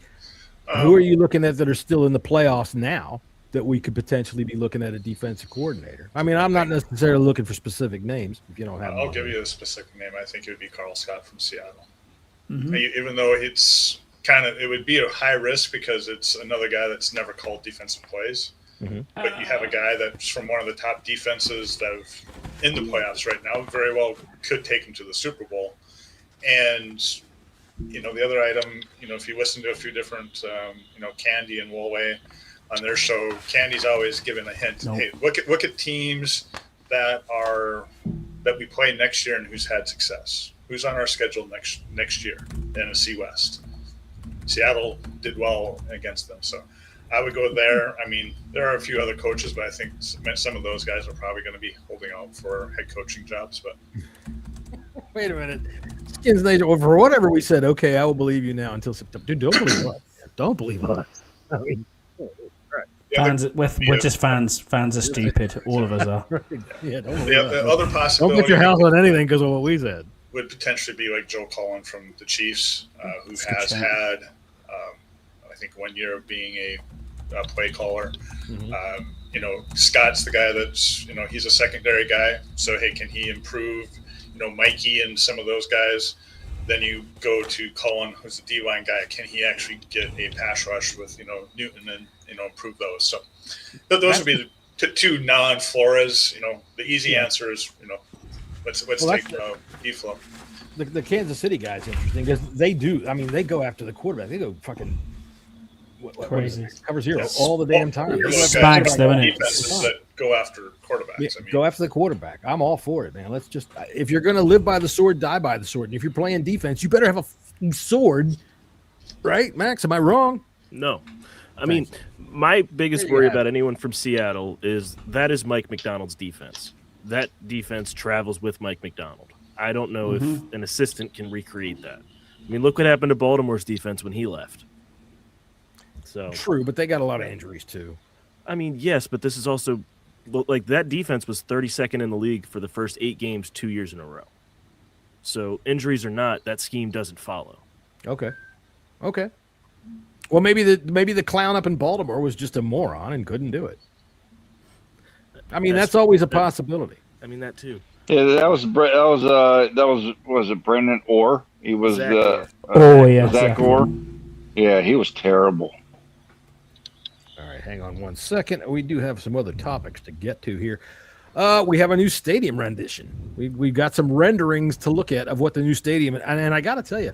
Who are you looking at that are still in the playoffs now that we could potentially be looking at a defensive coordinator? I mean, I'm not necessarily looking for specific names. If you don't have, I'll give you a specific name. I think it would be Carl Scott from Seattle. Mm-hmm. Even though it would be a high risk because it's another guy that's never called defensive plays. Mm-hmm. But you have a guy that's from one of the top defenses that have in the playoffs right now, very well could take him to the Super Bowl. And, the other item, if you listen to a few different, Candy and Woolway on their show, Candy's always given a hint. Nope. Hey, look at teams that we play next year and who's had success. Who's on our schedule next year in NFC West? Seattle did well against them, so I would go there. I mean, there are a few other coaches, but I think some of those guys are probably going to be holding out for head coaching jobs. But wait a minute, Skins Nation. Well, for whatever we said, okay, I will believe you now until September. Dude, don't believe us. Don't believe us. I mean, fans, we're just fans. Fans are stupid. All of us are. Yeah, the other possibility. Don't put your house on anything because of what we said. Would potentially be like Joe Cullen from the Chiefs, who has had, I think, 1 year of being a play caller. Mm-hmm. Scott's the guy that's, he's a secondary guy. So, hey, can he improve, Mikey and some of those guys? Then you go to Cullen, who's the D-line guy. Can he actually get a pass rush with, Newton and, improve those? So those would be the two non-Flores. The easy answer is, let's take E-Flow. The Kansas City guy is interesting because they do. I mean, they go after the quarterback. They go fucking crazy. Cover zero all the damn time. Spags, though, isn't it? Defenses that go after quarterbacks. Yeah, go after the quarterback. I'm all for it, man. Let's just if you're going to live by the sword, die by the sword. And if you're playing defense, you better have a sword, right, Max? Am I wrong? No. I mean, my biggest worry about anyone from Seattle is Mike McDonald's defense. That defense travels with Mike McDonald. I don't know if an assistant can recreate that. I mean, look what happened to Baltimore's defense when he left. So true, but they got a lot of injuries too. I mean, yes, but this is also like that defense was 32nd in the league for the first 8 games 2 years in a row. So injuries or not, that scheme doesn't follow. Okay. Well, maybe the clown up in Baltimore was just a moron and couldn't do it. I mean, that's always a possibility. I mean, that too. Yeah, that was it Brendan Orr? He was Zach Zach Orr. Yeah, he was terrible. All right, hang on one second. We do have some other topics to get to here. We have a new stadium rendition. We've got some renderings to look at of what the new stadium, and I got to tell you,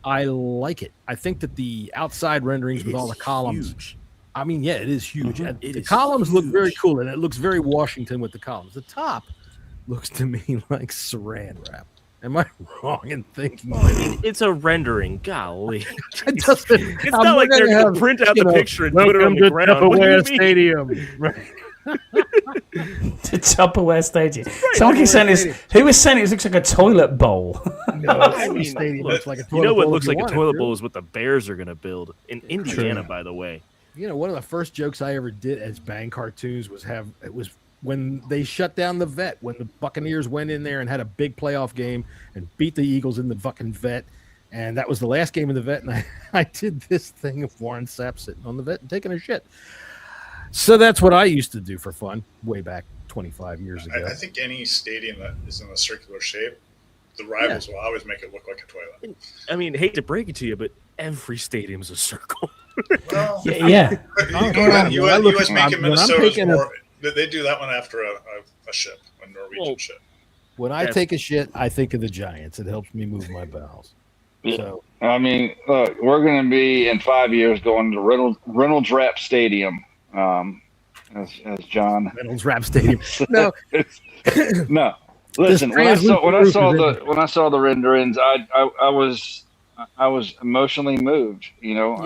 I like it. I think that the outside renderings with all the columns. Huge. I mean, yeah, it is huge. And It the is columns look huge. very cool, and it looks very Washington with the columns. The top looks to me like saran wrap. Am I wrong in thinking? I mean, it's a rendering. Golly. It's not like they're going to print out the picture and put it on the ground. What do you mean? Stadium. Right. The Tupperware Stadium. Someone keeps saying this. Who was saying it looks like a toilet bowl? No, I mean, stadium look, looks like a toilet you know what bowl looks if like you a want toilet it, bowl is what the Bears are going to build in Indiana, by the way. You know, one of the first jokes I ever did as Bang Cartoons was when they shut down the vet, when the Buccaneers went in there and had a big playoff game and beat the Eagles in the fucking vet. And that was the last game of the vet. And I did this thing of Warren Sapp sitting on the vet and taking a shit. So that's what I used to do for fun way back 25 years ago. I think any stadium that is in a circular shape, the rivals will always make it look like a toilet. I mean, hate to break it to you, but every stadium's a circle. Well, Yeah. U.S. make it Minnesota's more. They do that one after a ship, a Norwegian ship. When I take a shit, I think of the Giants. It helps me move my bowels. Yeah. So I mean, look, we're going to be in 5 years going to Reynolds Wrap Stadium, as John. Reynolds Wrap Stadium. No, no. Listen, when I saw the renderings, I was emotionally moved. You know,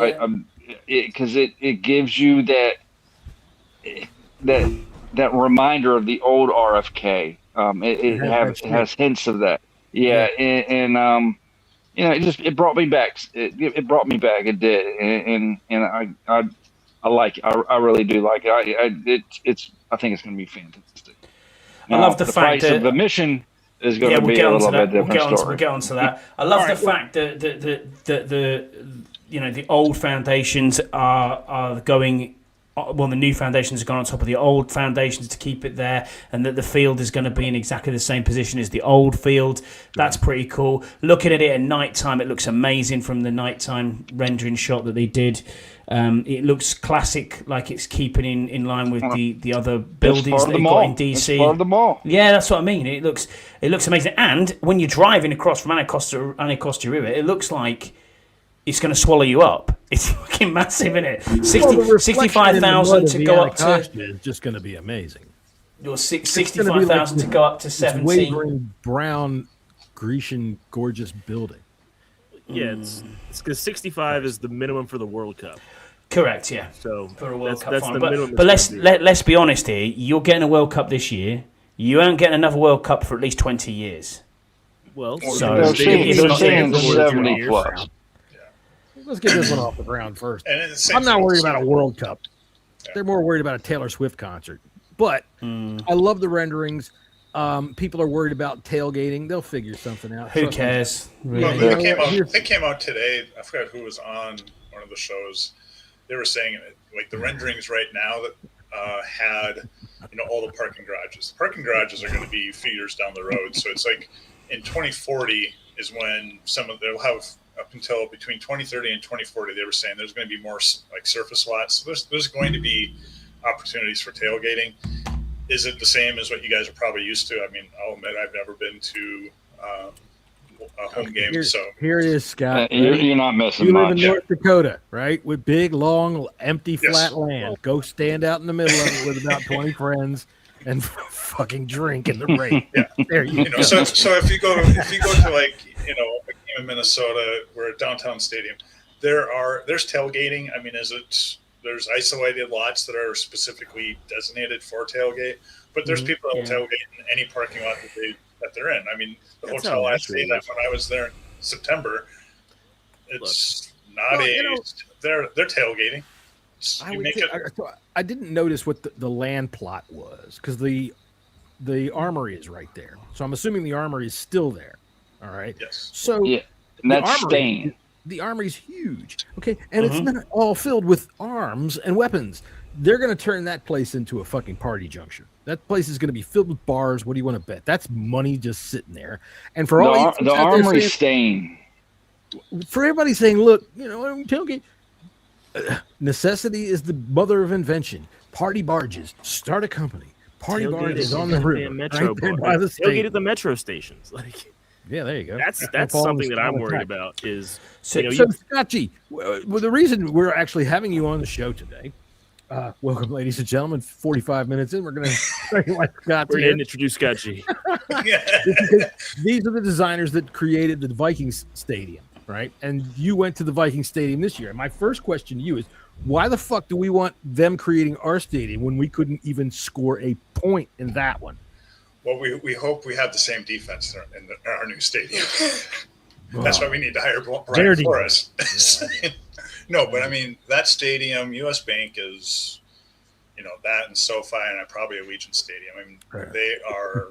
because it gives you that reminder of the old RFK. It has hints of that. Yeah. And you know, it brought me back. It brought me back. It did, and I like it. I really do like it. I think it's going to be fantastic. I love the fact that the mission is going to be a little bit different story. We'll get on to that. I love the fact that the old foundations are going. Well, the new foundations have gone on top of the old foundations to keep it there, and that the field is going to be in exactly the same position as the old field. That's pretty cool. Looking at it at night time, it looks amazing from the nighttime rendering shot that they did. It looks classic, like it's keeping in line with the other buildings that they've got in DC. It's part of the mall. Yeah, that's what I mean. It looks amazing. And when you're driving across from Anacostia River, it looks like it's going to swallow you up. It's fucking massive, isn't it? 65,000 to go up to. It's just going to be amazing. 65,000 to go up to 17. Wavering brown, Grecian, gorgeous building. Yeah, it's because 65 is the minimum for the World Cup. Correct. Yeah. So for a World Cup that's final. the minimum. But let's be honest here. You're getting a World Cup this year. You aren't getting another World Cup for at least 20 years. Well, so they're saying 70 plus. Let's get this one off the ground first. I'm not worried about a World Cup. They're more worried about a Taylor Swift concert. But I love the renderings. People are worried about tailgating. They'll figure something out. Who cares? Really? Well, they came out today. I forgot who was on one of the shows. They were saying like the renderings right now that had all the parking garages. The parking garages are going to be few years down the road. So it's like in 2040 is when they'll have up until between 2030 and 2040. They were saying there's going to be more like surface lots. So there's going to be opportunities for tailgating. Is it the same as what you guys are probably used to? I mean, I'll admit I've never been to a home game. Here it is, Scott. You're not missing much. You live in North Dakota, right? With big, long, empty, flat land. Go stand out in the middle of it with about 20 friends and fucking drink in the rain. Yeah, there you go. So if you go to like a game in Minnesota, we're a downtown stadium. There's tailgating. I mean, there's isolated lots that are specifically designated for tailgate, but there's people that will tailgate in any parking lot that they're in. I mean, the hotel I stayed at when I was there in September, it's they're tailgating. I didn't notice what the land plot was because the armory is right there. So I'm assuming the armory is still there. All right. Yes. So and that's staying. The armory's huge. Okay. And it's not all filled with arms and weapons. They're going to turn that place into a fucking party junction. That place is going to be filled with bars. What do you want to bet? That's money just sitting there. And for the armory's staying. For everybody saying, look, tailgate. Necessity is the mother of invention. Party barges. Start a company. Party barges on the river. Metro right by the tailgate at the metro stations. Yeah, there you go. That's something that I'm worried about. Is so Scott G. Well, the reason we're actually having you on the show today. Welcome, ladies and gentlemen. 45 minutes in, we're going to introduce Scott G. These are the designers that created the Vikings Stadium, right? And you went to the Vikings Stadium this year. And my first question to you is, why the fuck do we want them creating our stadium when we couldn't even score a point in that one? Well, we hope we have the same defense in our new stadium. That's why we need to hire Brian Flores. Yeah. No, but I mean, that stadium, US Bank is, that and SoFi and probably Allegiant Stadium. I mean, they are,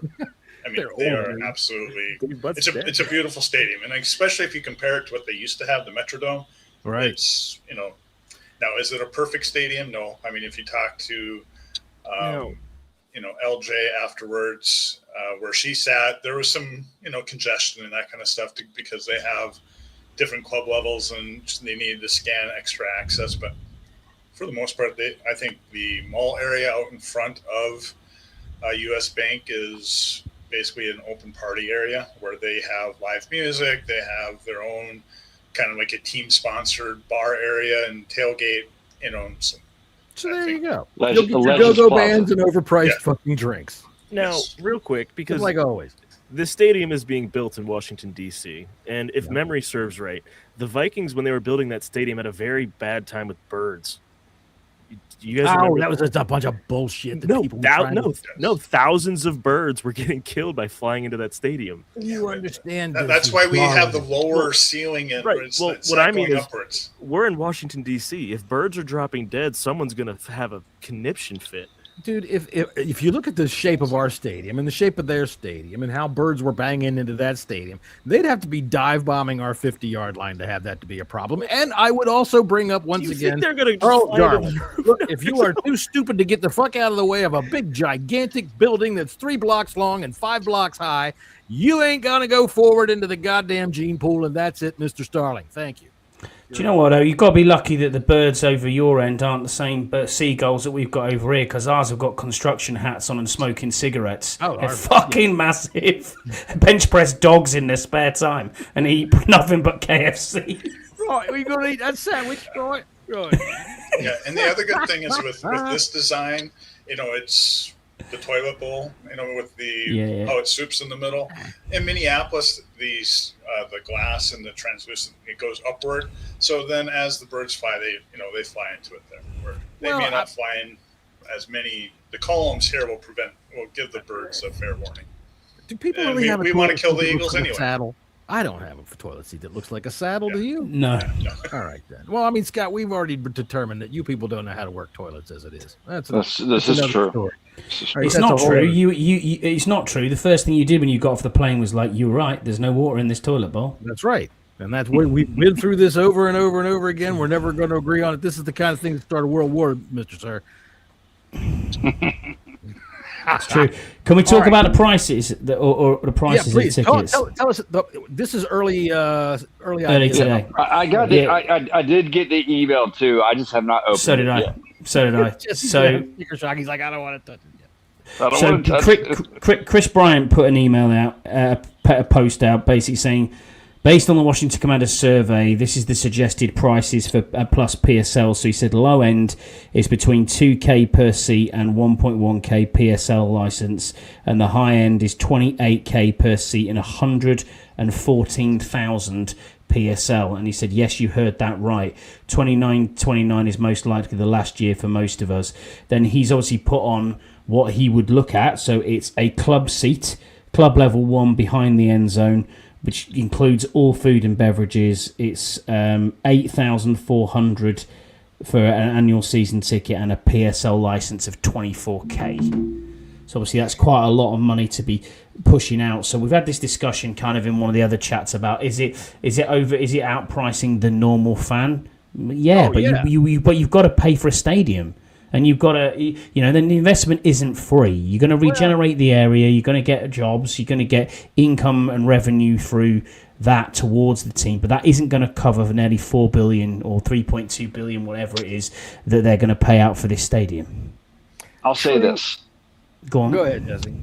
they are absolutely, it's a beautiful stadium. And especially if you compare it to what they used to have, the Metrodome. Right. It's, now, is it a perfect stadium? No. I mean, if you talk to, LJ afterwards, where she sat, there was some, congestion and that kind of stuff because they have different club levels and they needed to scan extra access. But for the most part, I think the mall area out in front of US Bank is basically an open party area where they have live music. They have their own kind of like a team sponsored bar area and tailgate, So there you go. You'll get your go-go bands and overpriced fucking drinks. Now, real quick, because like always, the stadium is being built in Washington, D.C., and if memory serves right, the Vikings, when they were building that stadium, had a very bad time with birds. You guys remember that was just a bunch of bullshit. Thousands of birds were getting killed by flying into that stadium. You understand? That's why we have the lower ceiling. And right. Well, what I mean is, we're in Washington, D.C. If birds are dropping dead, someone's going to have a conniption fit. Dude, if you look at the shape of our stadium and the shape of their stadium and how birds were banging into that stadium, they'd have to be dive bombing our 50-yard line to have that to be a problem. And I would also bring up once again, they're going to Earl Darwin. Look, if you are too stupid to get the fuck out of the way of a big, gigantic building that's 3 blocks long and 5 blocks high, you ain't going to go forward into the goddamn gene pool, and that's it, Mr. Starling. Thank you. Do you know what, though? You've got to be lucky that the birds over your end aren't the same seagulls that we've got over here, because ours have got construction hats on and smoking cigarettes. Oh, they're fucking massive. Bench press dogs in their spare time and eat nothing but KFC. Right, we're going to eat that sandwich, right? Right. Yeah, and the other good thing is with this design, it's the toilet bowl, with the how it swoops in the middle. In Minneapolis, the glass and the translucent, it goes upward. So then, as the birds fly, they fly into it there. Where they may not fly in as many. The columns here will give the birds a fair warning. Do people really have? We want to kill the eagles anyway. Saddle? I don't have a toilet seat that looks like a saddle. Do you? No. All right then. Well, I mean, Scott, we've already determined that you people don't know how to work toilets as it is. This is true. Story. It's not true. It's not true. The first thing you did when you got off the plane was like, "You're right. There's no water in this toilet bowl." That's right, and that's where we've been through this over and over and over again. We're never going to agree on it. This is the kind of thing that started a world war, Mr. Sir. That's true. Can we talk about the prices or the prices of tickets? Tell us. This is early today. I got it. I did get the email too. I just have not opened it. So did I. So he's like, I don't want to touch it. Chris Bryant put an email out, a post out, basically saying, based on the Washington Commanders survey, this is the suggested prices for plus PSL. So he said low end is between 2K per seat and 1.1K PSL license, and the high end is 28K per seat and 114,000 PSL. And he said, yes, you heard that right. 29 is most likely the last year for most of us. Then he's obviously put on what he would look at. So it's a club seat club level one behind the end zone, which includes all food and beverages. It's $8,400 for an annual season ticket and a PSL license of $24,000. So obviously that's quite a lot of money to be pushing out. So we've had this discussion kind of in one of the other chats about is it outpricing the normal fan? Yeah, but you've got to pay for a stadium. And you've got to, then the investment isn't free. You're going to regenerate the area. You're going to get jobs. You're going to get income and revenue through that towards the team. But that isn't going to cover nearly $4 billion or $3.2 billion, whatever it is, that they're going to pay out for this stadium. I'll say this. Go ahead, Jesse.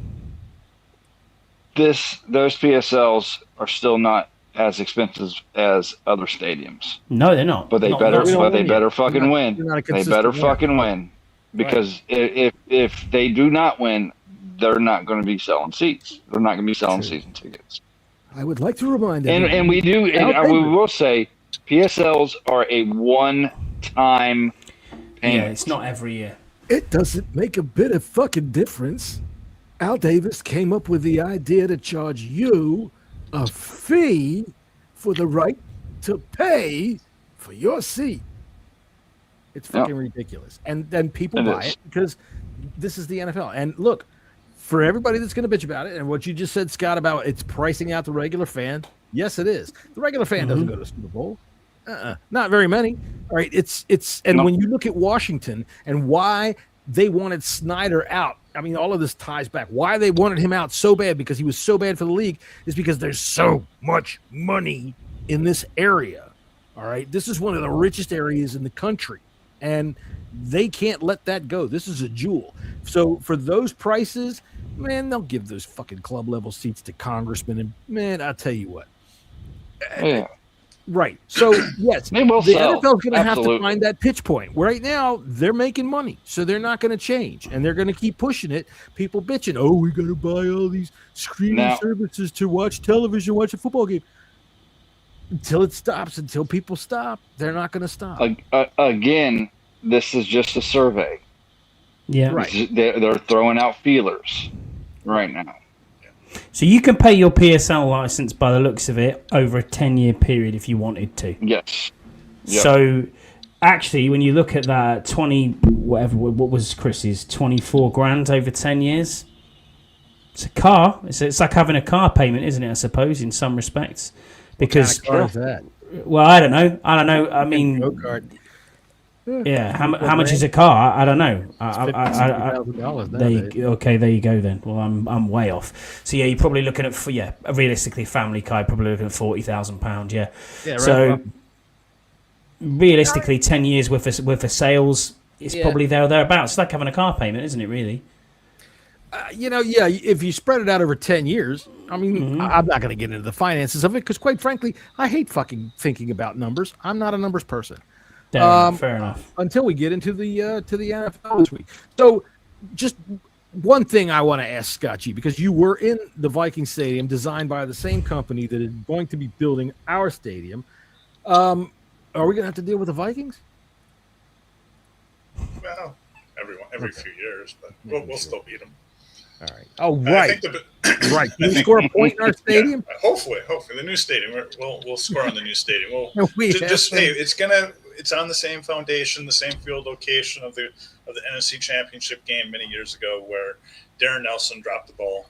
Those PSLs are still not as expensive as other stadiums. No, they're not. But they better fucking win. They better fucking win. Because if they do not win, they're not going to be selling seats. They're not going to be selling season tickets. I would like to remind everyone. And we do, and we will say, PSLs are a one-time payment. Yeah, it's not every year. It doesn't make a bit of fucking difference. Al Davis came up with the idea to charge you a fee for the right to pay for your seat. It's fucking ridiculous. And then people buy it because this is the NFL. And look, for everybody that's going to bitch about it, and what you just said, Scott, about it's pricing out the regular fan, yes, it is. The regular fan doesn't go to Super Bowl. Not very many. All right, when you look at Washington and why they wanted Snyder out, I mean, all of this ties back. Why they wanted him out so bad, because he was so bad for the league, is because there's so much money in this area. All right, this is one of the richest areas in the country, and they can't let that go. This is a jewel. So for those prices, man, they'll give those fucking club level seats to congressmen, and man, I'll tell you what. Yeah. Right. So, yes, the NFL's going to have to find that pitch point. Right now, they're making money, so they're not going to change, and they're going to keep pushing it. People bitching, oh, we got to buy all these streaming services to watch television, watch a football game. Until it stops, until people stop, they're not going to stop. Again, this is just a survey. Yeah. Right. They're throwing out feelers right now. So you can pay your PSL license, by the looks of it, over a 10-year period if you wanted to. Yes. Yep. So actually, when you look at that, what was Chris's, 24 grand over 10 years? It's a car. It's like having a car payment, isn't it, I suppose, in some respects? Because, what kind of car is that? Well, I don't know. I mean, go-kart. Yeah, how much is a car? I don't know. $50,000 okay, there you go then. Well, I'm way off. So yeah, you're probably looking at realistically, family car, probably looking at £40,000. Yeah. Yeah. Right. So realistically, 10 years worth of sales, it's probably there or thereabouts. It's like having a car payment, isn't it? Really. If you spread it out over 10 years, I mean, I'm not going to get into the finances of it because, quite frankly, I hate fucking thinking about numbers. I'm not a numbers person. Fair enough. Until we get into the NFL this week. So, just one thing I want to ask Scott G, because you were in the Viking Stadium, designed by the same company that is going to be building our stadium. Are we going to have to deal with the Vikings? Well, every few years, but we'll still beat them. All right. Oh, right. Right. Can we score a point in our stadium? Yeah, hopefully, the new stadium. We'll score on the new stadium. It's on the same foundation, the same field location of the NFC Championship game many years ago, where Darren Nelson dropped the ball.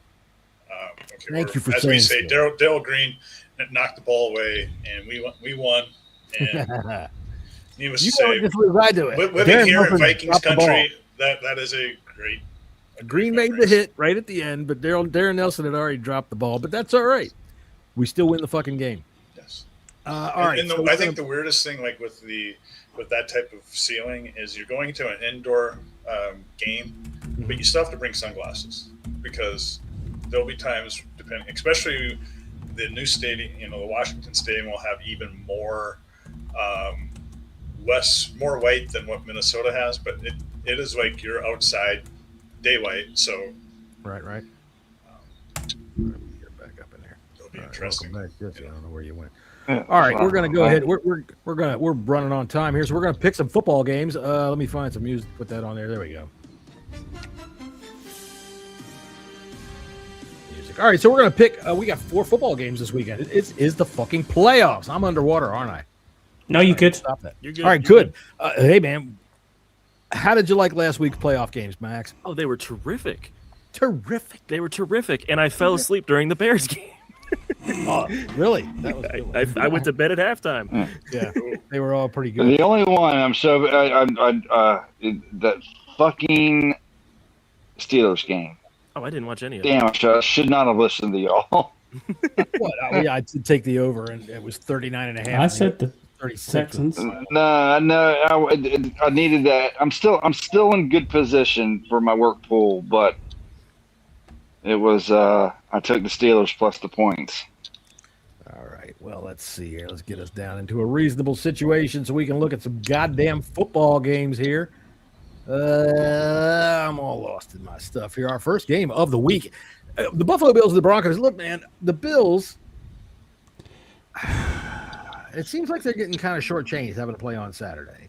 Thank you for as saying we say, Darryl Green knocked the ball away, and we won. And needless to say, living here in Vikings country, that is a great. Green made the hit right at the end, but Darren Nelson had already dropped the ball. But that's all right. We still win the fucking game. Yes. All right. I think the weirdest thing, like with that type of ceiling, is you're going to an indoor game, but you still have to bring sunglasses because there'll be times, especially the new stadium. The Washington Stadium will have even more white than what Minnesota has, but it is like you're outside. Daylight, so right. Get back up in there. It'll be interesting. Back, Jesse. I don't know where you went. All right, we're gonna go ahead. We're running on time here, so we're gonna pick some football games. Let me find some music. Put that on there. There we go. Music All right, so we're going to pick. We got 4 football games this weekend. It is the fucking playoffs. I'm underwater, aren't I? No, you good. Stop that. You're good. All right, good. Hey, man. How did you like last week's playoff games, Max? Oh, they were terrific. Terrific. They were terrific, and I fell asleep during the Bears game. Oh, really? That was I went to bed at halftime. Yeah, they were all pretty good. The only one that fucking Steelers game. Oh, I didn't watch any of it. Damn, I should not have listened to y'all. What? Yeah, I did take the over, and it was 39.5. I said the 36. Texans. No, I needed that. I'm still in good position for my work pool, but it was I took the Steelers plus the points. All right. Well, let's see here. Let's get us down into a reasonable situation so we can look at some goddamn football games here. I'm all lost in my stuff here. Our first game of the week, the Buffalo Bills and the Broncos. Look, man, the Bills. It seems like they're getting kind of shortchanged having to play on Saturday.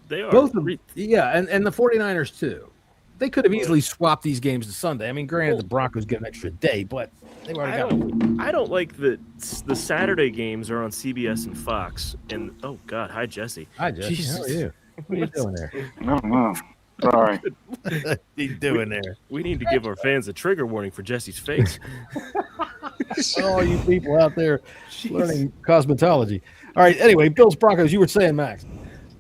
They are. Both of, yeah, and the 49ers too. They could have easily swapped these games to Sunday. I mean, granted, the Broncos get an extra day, but they already got. I don't like that the Saturday games are on CBS and Fox. And oh God, hi Jesse. Hi Jesse. Jesus. How are you? What are you doing there? Oh, sorry. What are you doing there? We need to give our fans a trigger warning for Jesse's face. All you people out there learning cosmetology. All right. Anyway, Bills Broncos. You were saying, Max.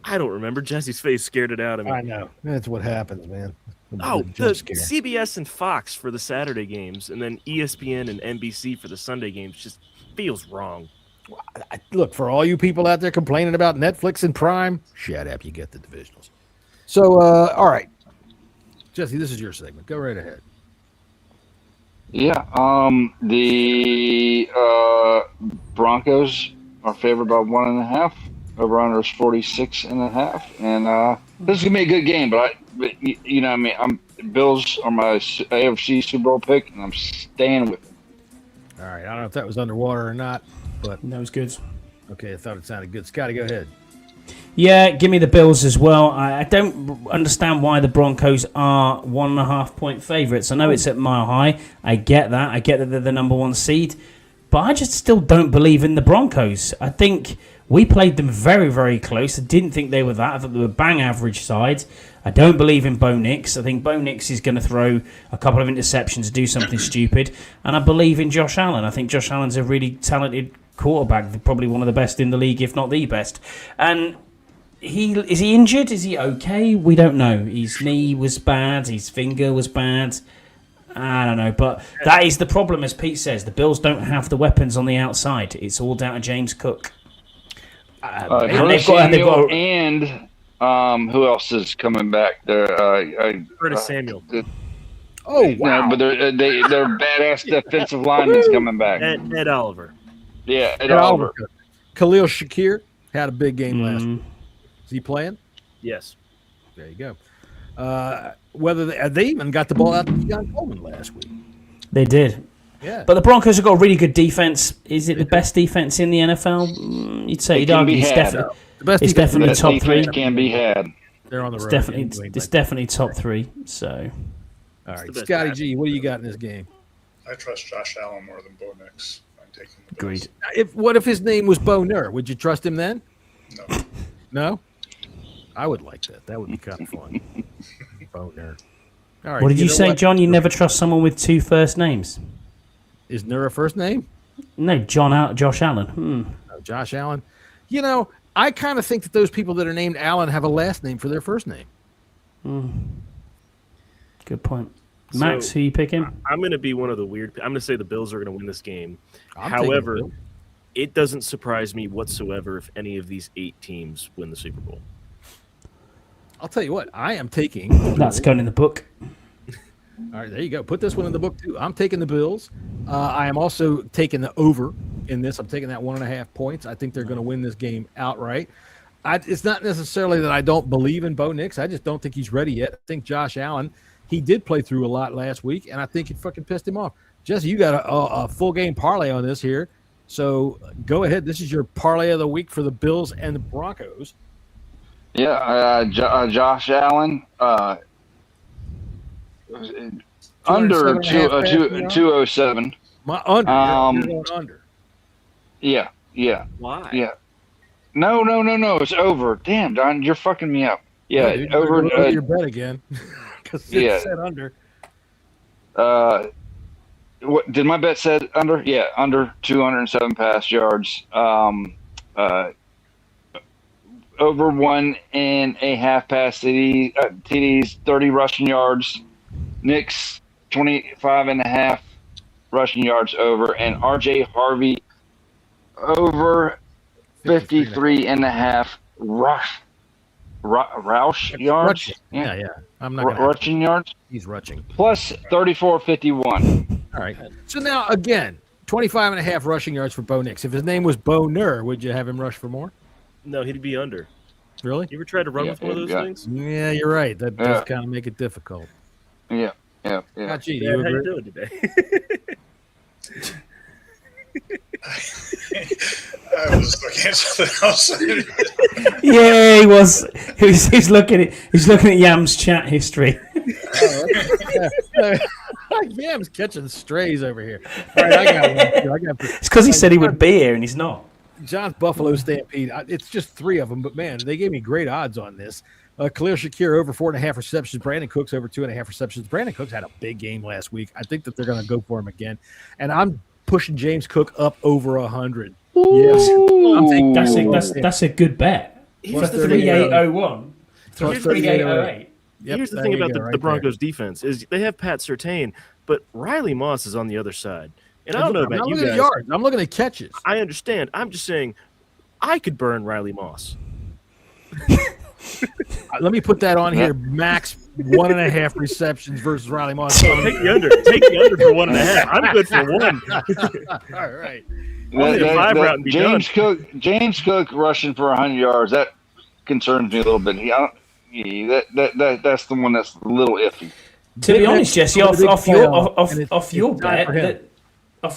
I don't remember. Jesse's face scared it out of me. I know. That's what happens, man. Oh, the CBS and Fox for the Saturday games, and then ESPN and NBC for the Sunday games just feels wrong. Look, for all you people out there complaining about Netflix and Prime, shut up. You get the divisionals. So, all right. Jesse, this is your segment. Go right ahead. Yeah. The Broncos are favored by 1.5. Over under is 46.5. And this is gonna be a good game, but you know, I mean, Bills are my AFC Super Bowl pick, and I'm staying with them. All right. I don't know if that was underwater or not, but That was good. okay. I thought it sounded good. Scotty, go ahead. Yeah, give me the Bills as well. I don't understand why the Broncos are 1.5 point favourites. I know it's at Mile High. I get that. I get that they're the number 1 seed. But I just still don't believe in the Broncos. I think we played them very, very close. I didn't think they were that. I thought they were bang average sides. I don't believe in Bo Nix. I think Bo Nix is going to throw a couple of interceptions, do something stupid. And I believe in Josh Allen. I think Josh Allen's a really talented quarterback, probably one of the best in the league, if not the best. And is he injured? Is he okay? We don't know. His knee was bad. His finger was bad. I don't know. But that is the problem, as Pete says. The Bills don't have the weapons on the outside. It's all down to James Cook. And who else is coming back there? Curtis Samuel. Oh, wow. No, but they're badass defensive linemen coming back. Ed Oliver. Yeah, Ed Oliver. Khalil Shakir had a big game last week. Is he playing? Yes. There you go. Whether they even got the ball out to John Coleman last week. They did. Yeah. But the Broncos have got a really good defense. Is it the best defense in the NFL? You'd say. You'd argue it's definitely top 3. Can be had. They're on the road. It's definitely top 3. So. All right, Scotty G, what do you got in this game? I trust Josh Allen more than Bo Nix. I'm taking the Agreed. What if his name was Bo Nur? Would you trust him then? No. No? I would like that. That would be kind of fun. Bo Nur. All right. What did you say, John? You never trust someone with 2 first names? Is Nur a first name? No, Josh Allen. Oh, Josh Allen. You know, I kind of think that those people that are named Allen have a last name for their first name. Good point. Max, who you picking? I'm going to be one of the weird. I'm going to say the Bills are going to win this game. I'm However, it doesn't surprise me whatsoever if any of these 8 teams win the Super Bowl. I'll tell you what. I am taking. That's going in the book. All right, there you go. Put this one in the book, too. I'm taking the Bills. I am also taking the over in this. I'm taking that 1.5 points. I think they're going to win this game outright. It's not necessarily that I don't believe in Bo Nix. I just don't think he's ready yet. I think Josh Allen, he did play through a lot last week, and I think it fucking pissed him off. Jesse, you got a full game parlay on this here. So go ahead. This is your parlay of the week for the Bills and the Broncos. Yeah, Josh Allen, under 207. My under. You're going under. Yeah. Why? Yeah. No. It's over. Damn, Don, you're fucking me up. Yeah, dude, over. Your bet again because it said under. What did my bet said under? Yeah, under 207 pass yards. Over 1.5 pass TDs, 30 rushing yards. Knicks 25.5 rushing yards over, and RJ Harvey over 53.5 rush yards. Yeah. I'm not rushing yards. He's rushing. Plus 34.51. All right. So now again, 25.5 rushing yards for Bo Nix. If his name was Bo Nur, would you have him rush for more? No, he'd be under. Really? You ever tried to run with one of those things? Yeah, you're right. That does kind of make it difficult. Yeah. Gee, Dad, how you doing today? I was looking at something else. Yeah, he was. He's looking at Yam's chat history. Yam's catching strays over here. All right, I got one. It's because he said he would be here and he's not. John's Buffalo Stampede. It's just 3 of them, but man, they gave me great odds on this. Khalil Shakir over 4.5 receptions. Brandon Cooks over 2.5 receptions. Brandon Cooks had a big game last week. I think that they're going to go for him again. And I'm pushing James Cook up over 100. Yes, that's a good bet. Plus 3801. Plus 3808. Here's the thing about the Broncos defense is they have Pat Surtain, but Riley Moss is on the other side. And I don't know about you guys. Yards. I'm looking at catches. I understand. I'm just saying I could burn Riley Moss. Let me put that on here. Max 1.5 receptions versus Riley Moss. Take the under. Take the under for 1.5. I'm good for 1. All right. James Cook rushing for 100 yards. That concerns me a little bit. That's the one that's a little iffy. To be honest, Jesse, off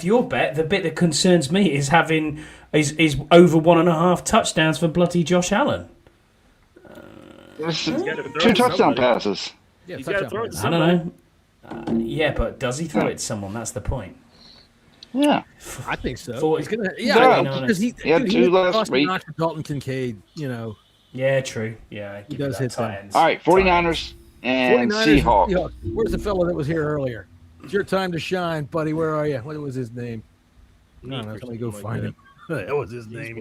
your bet, the bit that concerns me is having is over 1.5 touchdowns for bloody Josh Allen. 2 touchdown passes. Yeah, he's got to throw it to somebody. I don't know. Yeah, but does he throw it to someone? That's the point. Yeah, I think so. He's gonna. Because he had 2 last week. Dalton Kincaid, Yeah, true. Yeah, he does hit that. All right, 49ers and Seahawks. Where's the fellow that was here earlier? It's your time to shine, buddy. Where are you? What was his name? I don't know. Let me go find him. That was his name.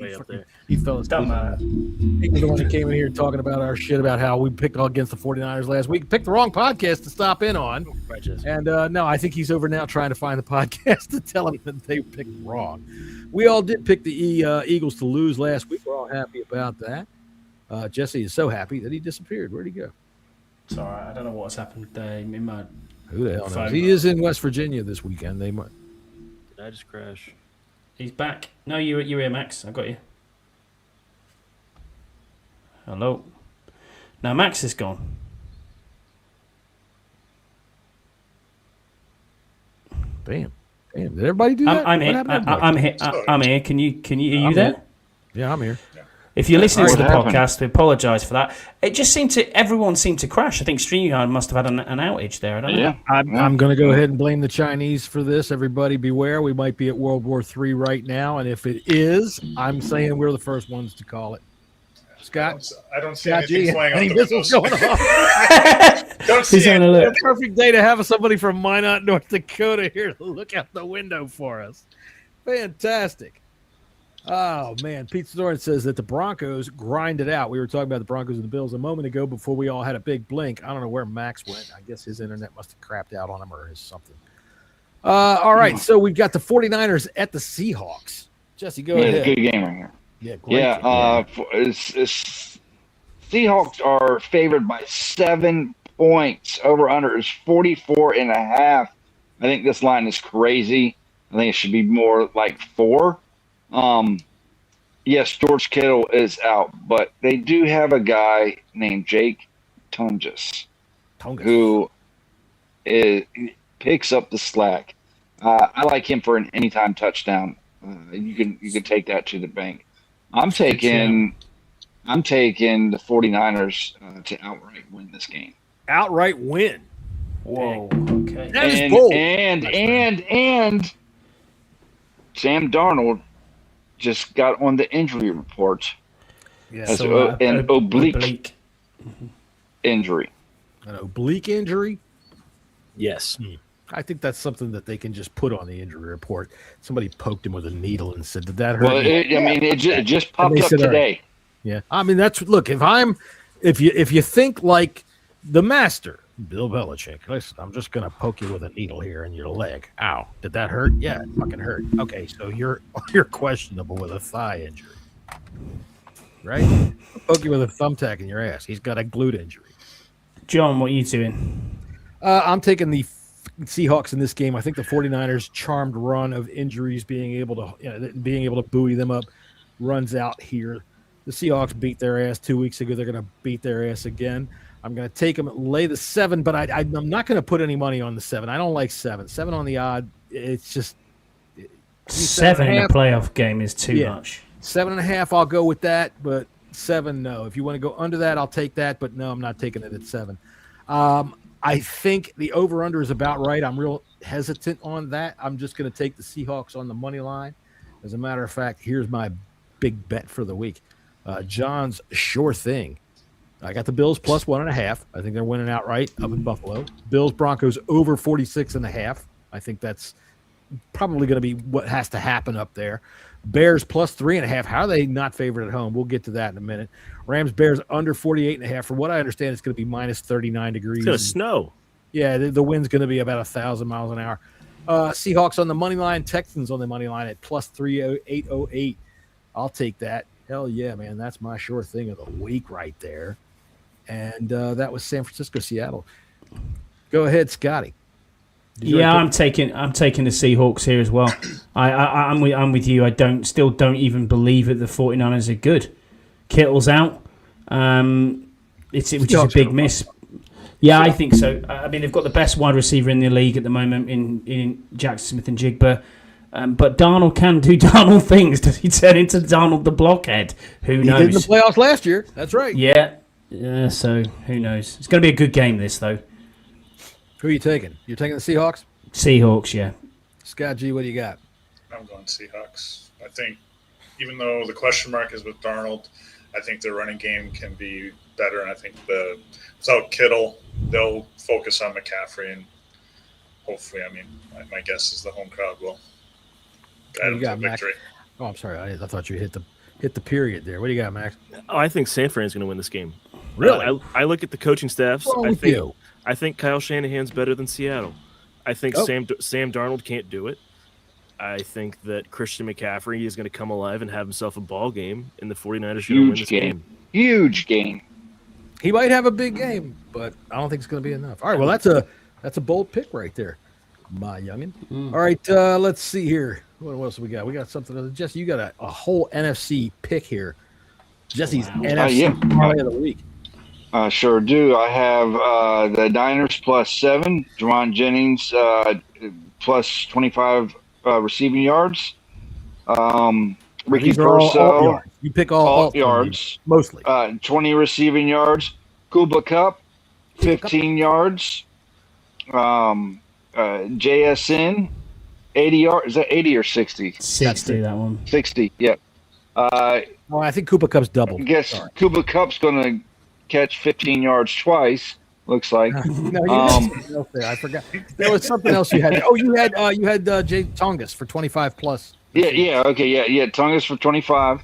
He fell asleep. He was the one that came in here talking about our shit about how we picked against the 49ers last week. Picked the wrong podcast to stop in on. And no, I think he's over now trying to find the podcast to tell him that they picked wrong. We all did pick the Eagles to lose last week. We're all happy about that. Jesse is so happy that he disappeared. Where'd he go? It's all right. I don't know what's happened. Who the hell knows? He is in West Virginia this weekend. They might. Did I just crash? He's back. No, you're here, Max. I got you. Hello. Now Max is gone. Damn. Did everybody do that? I'm here. I'm here. I'm here. Can you? Are you there? Yeah, I'm here. If you're listening to the podcast, we apologise for that. It just seemed everyone seemed to crash. I think StreamYard must have had an outage there. I don't know. I'm going to go ahead and blame the Chinese for this. Everybody beware. We might be at World War III right now. And if it is, I'm saying we're the first ones to call it. Scott? I don't see anything flying out any the missiles windows. going off. Don't see it. A perfect day to have somebody from Minot, North Dakota here to look out the window for us. Fantastic. Oh, man. Pete Storin says that the Broncos grinded out. We were talking about the Broncos and the Bills a moment ago before we all had a big blink. I don't know where Max went. I guess his internet must have crapped out on him or something. All right, so we've got the 49ers at the Seahawks. Jesse, go ahead. Good game right here. Yeah, great. Seahawks are favored by 7 points. Over under is 44.5. I think this line is crazy. I think it should be more like 4. Yes, George Kittle is out, but they do have a guy named Jake Tungus who picks up the slack. I like him for an anytime touchdown. You can take that to the bank. I'm taking the 49ers to outright win this game. Outright win. Whoa. Okay. That is bold. And Sam Darnold just got on the injury report as an oblique injury. An oblique injury? Yes. I think that's something that they can just put on the injury report. Somebody poked him with a needle and said, "Did that hurt?" Well, it just popped up today. Yeah, I mean look. If you think like the master, Bill Belichick, listen, I'm just gonna poke you with a needle here in your leg. Ow! Did that hurt? Yeah, it fucking hurt. Okay, so you're questionable with a thigh injury, right? I'll poke you with a thumbtack in your ass. He's got a glute injury. John, what are you doing? I'm taking the Seahawks in this game. I think the 49ers' charmed run of injuries being able to buoy them up runs out here. The Seahawks beat their ass 2 weeks ago. They're going to beat their ass again. I'm going to take them, lay the 7, but I'm not going to put any money on the 7. I don't like 7. 7 on the odd. It's just 7 in a playoff game is too much. 7.5. I'll go with that, but 7, no. If you want to go under that, I'll take that, but no, I'm not taking it at 7. I think the over-under is about right. I'm real hesitant on that. I'm just going to take the Seahawks on the money line. As a matter of fact, here's my big bet for the week. John's sure thing. I got the Bills plus 1.5. I think they're winning outright up in Buffalo. Bills Broncos over 46.5. I think that's probably going to be what has to happen up there. Bears plus 3.5. How are they not favored at home? We'll get to that in a minute. Rams Bears under 48.5. From what I understand, it's going to be minus 39 degrees. It's going to snow. Yeah, the wind's going to be about 1,000 miles an hour. Seahawks on the money line. Texans on the money line at plus 308.08. I'll take that. Hell yeah, man. That's my sure thing of the week right there. And that was San Francisco, Seattle. Go ahead, Scotty. I'm taking the Seahawks here as well. I'm with you. I still don't even believe that the 49ers are good. Kittle's out. Which is a big miss. Yeah, I think so. I mean, they've got the best wide receiver in the league at the moment in Jackson Smith and Jigba. But Darnold can do Darnold things. Does he turn into Darnold the blockhead? Who knows? He did in the playoffs last year. That's right. Yeah. So who knows? It's going to be a good game, this, though. Who are you taking? You're taking the Seahawks? Seahawks, yeah. Scott G, what do you got? I'm going Seahawks. I think even though the question mark is with Darnold, I think their running game can be better. And I think without Kittle, they'll focus on McCaffrey. And hopefully, I mean, my guess is the home crowd will guide them to victory. Oh, I'm sorry. I thought you hit the period there. What do you got, Max? Oh, I think San Fran's going to win this game. Really? I look at the coaching staffs. You? I think Kyle Shanahan's better than Seattle. I think Sam Darnold can't do it. I think that Christian McCaffrey is going to come alive and have himself a ball game, and the 49ers should win this game. Huge game. He might have a big game, but I don't think it's going to be enough. All right, well, that's a bold pick right there, my youngin. All right, let's see here. What else we got? We got something. Jesse, you got a whole NFC pick here. Jesse's NFC parlay of the week. Sure do. I have the Niners plus 7, Juwan Jennings plus 25 receiving yards. Ricky Purcell, you pick all yards, mostly. 20 receiving yards. Cooper Kupp, 15 yards. JSN, 80 yards. Is that 80 or 60? 60, that one. 60, yeah. I think Cooper Kupp's double. I guess Cooper Kupp's going to catch 15 yards twice. Looks like. No, you had something else there. I forgot. There was something else you had. Oh, you had Jay Tongas for 25 plus. Yeah. Okay. Yeah. Tongas for 25.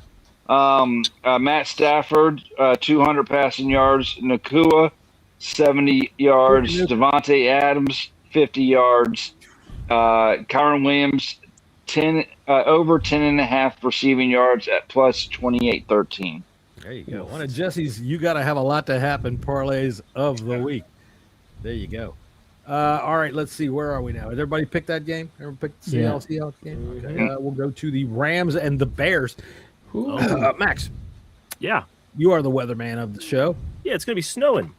Matt Stafford, 200 passing yards. Nakua, 70 yards. Devontae Adams, 50 yards. Kyron Williams, over 10.5 receiving yards at plus 28.13. There you go. One of Jesse's, you got to have a lot to happen parlays of the week. There you go. All right, let's see. Where are we now? Did everybody pick that game? Everyone picked the Seahawks game? Okay. We'll go to the Rams and the Bears. Max. Yeah. You are the weatherman of the show. Yeah, it's going to be snowing.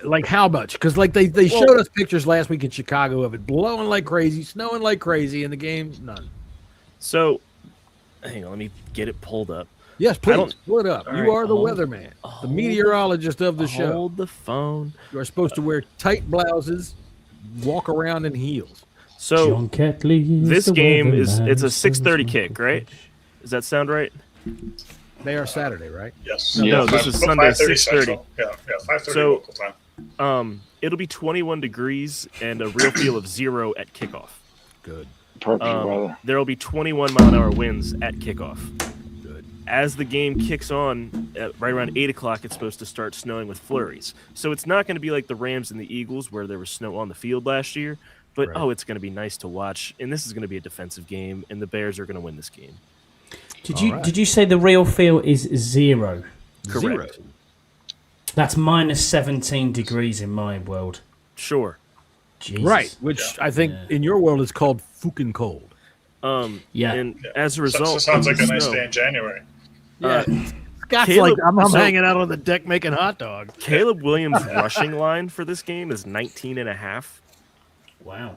Like how much? Because they showed us pictures last week in Chicago of it blowing like crazy, snowing like crazy, and the game, none. So, hang on, let me get it pulled up. Yes, please. Pull it up. You are the weatherman, the meteorologist of the show. Hold the phone. You are supposed to wear tight blouses, walk around in heels. So this game it's a 6:30 kick, right? Does that sound right? They are Saturday, right? Yes. No, this is Sunday, 6:30. Yeah, 5:30 local time. It'll be 21 degrees and a real feel of 0 at kickoff. Good. Perfect weather. There will be 21-mile-an-hour winds at kickoff. Good. As the game kicks on, right around 8 o'clock, it's supposed to start snowing with flurries. So it's not going to be like the Rams and the Eagles where there was snow on the field last year. But, it's going to be nice to watch. And this is going to be a defensive game, and the Bears are going to win this game. Did you say the real feel is 0? Correct. 0. That's minus 17 degrees in my world. Sure. Jesus. Right, which I think in your world is called fucking cold. And as a result, so sounds like a nice day in January. Scott's like, I'm hanging out on the deck making hot dogs. Caleb Williams' rushing line for this game is 19.5. Wow.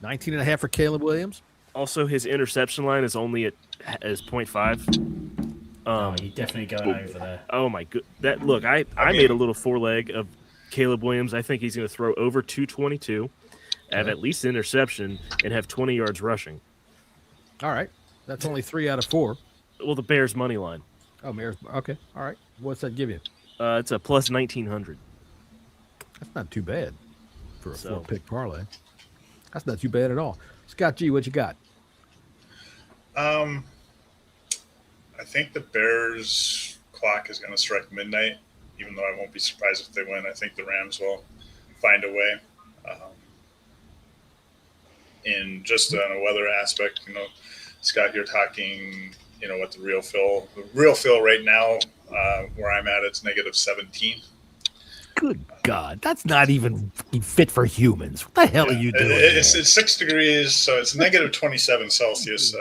19.5 for Caleb Williams. Also, his interception line is only at 0.5. You're definitely going over there. Oh my good! I made a little 4-leg of Caleb Williams. I think he's going to throw over 222, have at least an interception, and have 20 yards rushing. All right, that's only 3 out of 4. Well, the Bears money line. Oh, Bears. Okay, all right. What's that give you? It's a plus 1900. That's not too bad for a 4-pick parlay. That's not too bad at all. Scott G, what you got? I think the Bears clock is going to strike midnight, even though I won't be surprised if they win. I think the Rams will find a way. In just on a weather aspect, Scott, you're talking, what the real feel right now, where I'm at, it's negative 17. Good God, that's not even fit for humans. What the hell are you doing? It's 6 degrees, so it's negative 27 Celsius.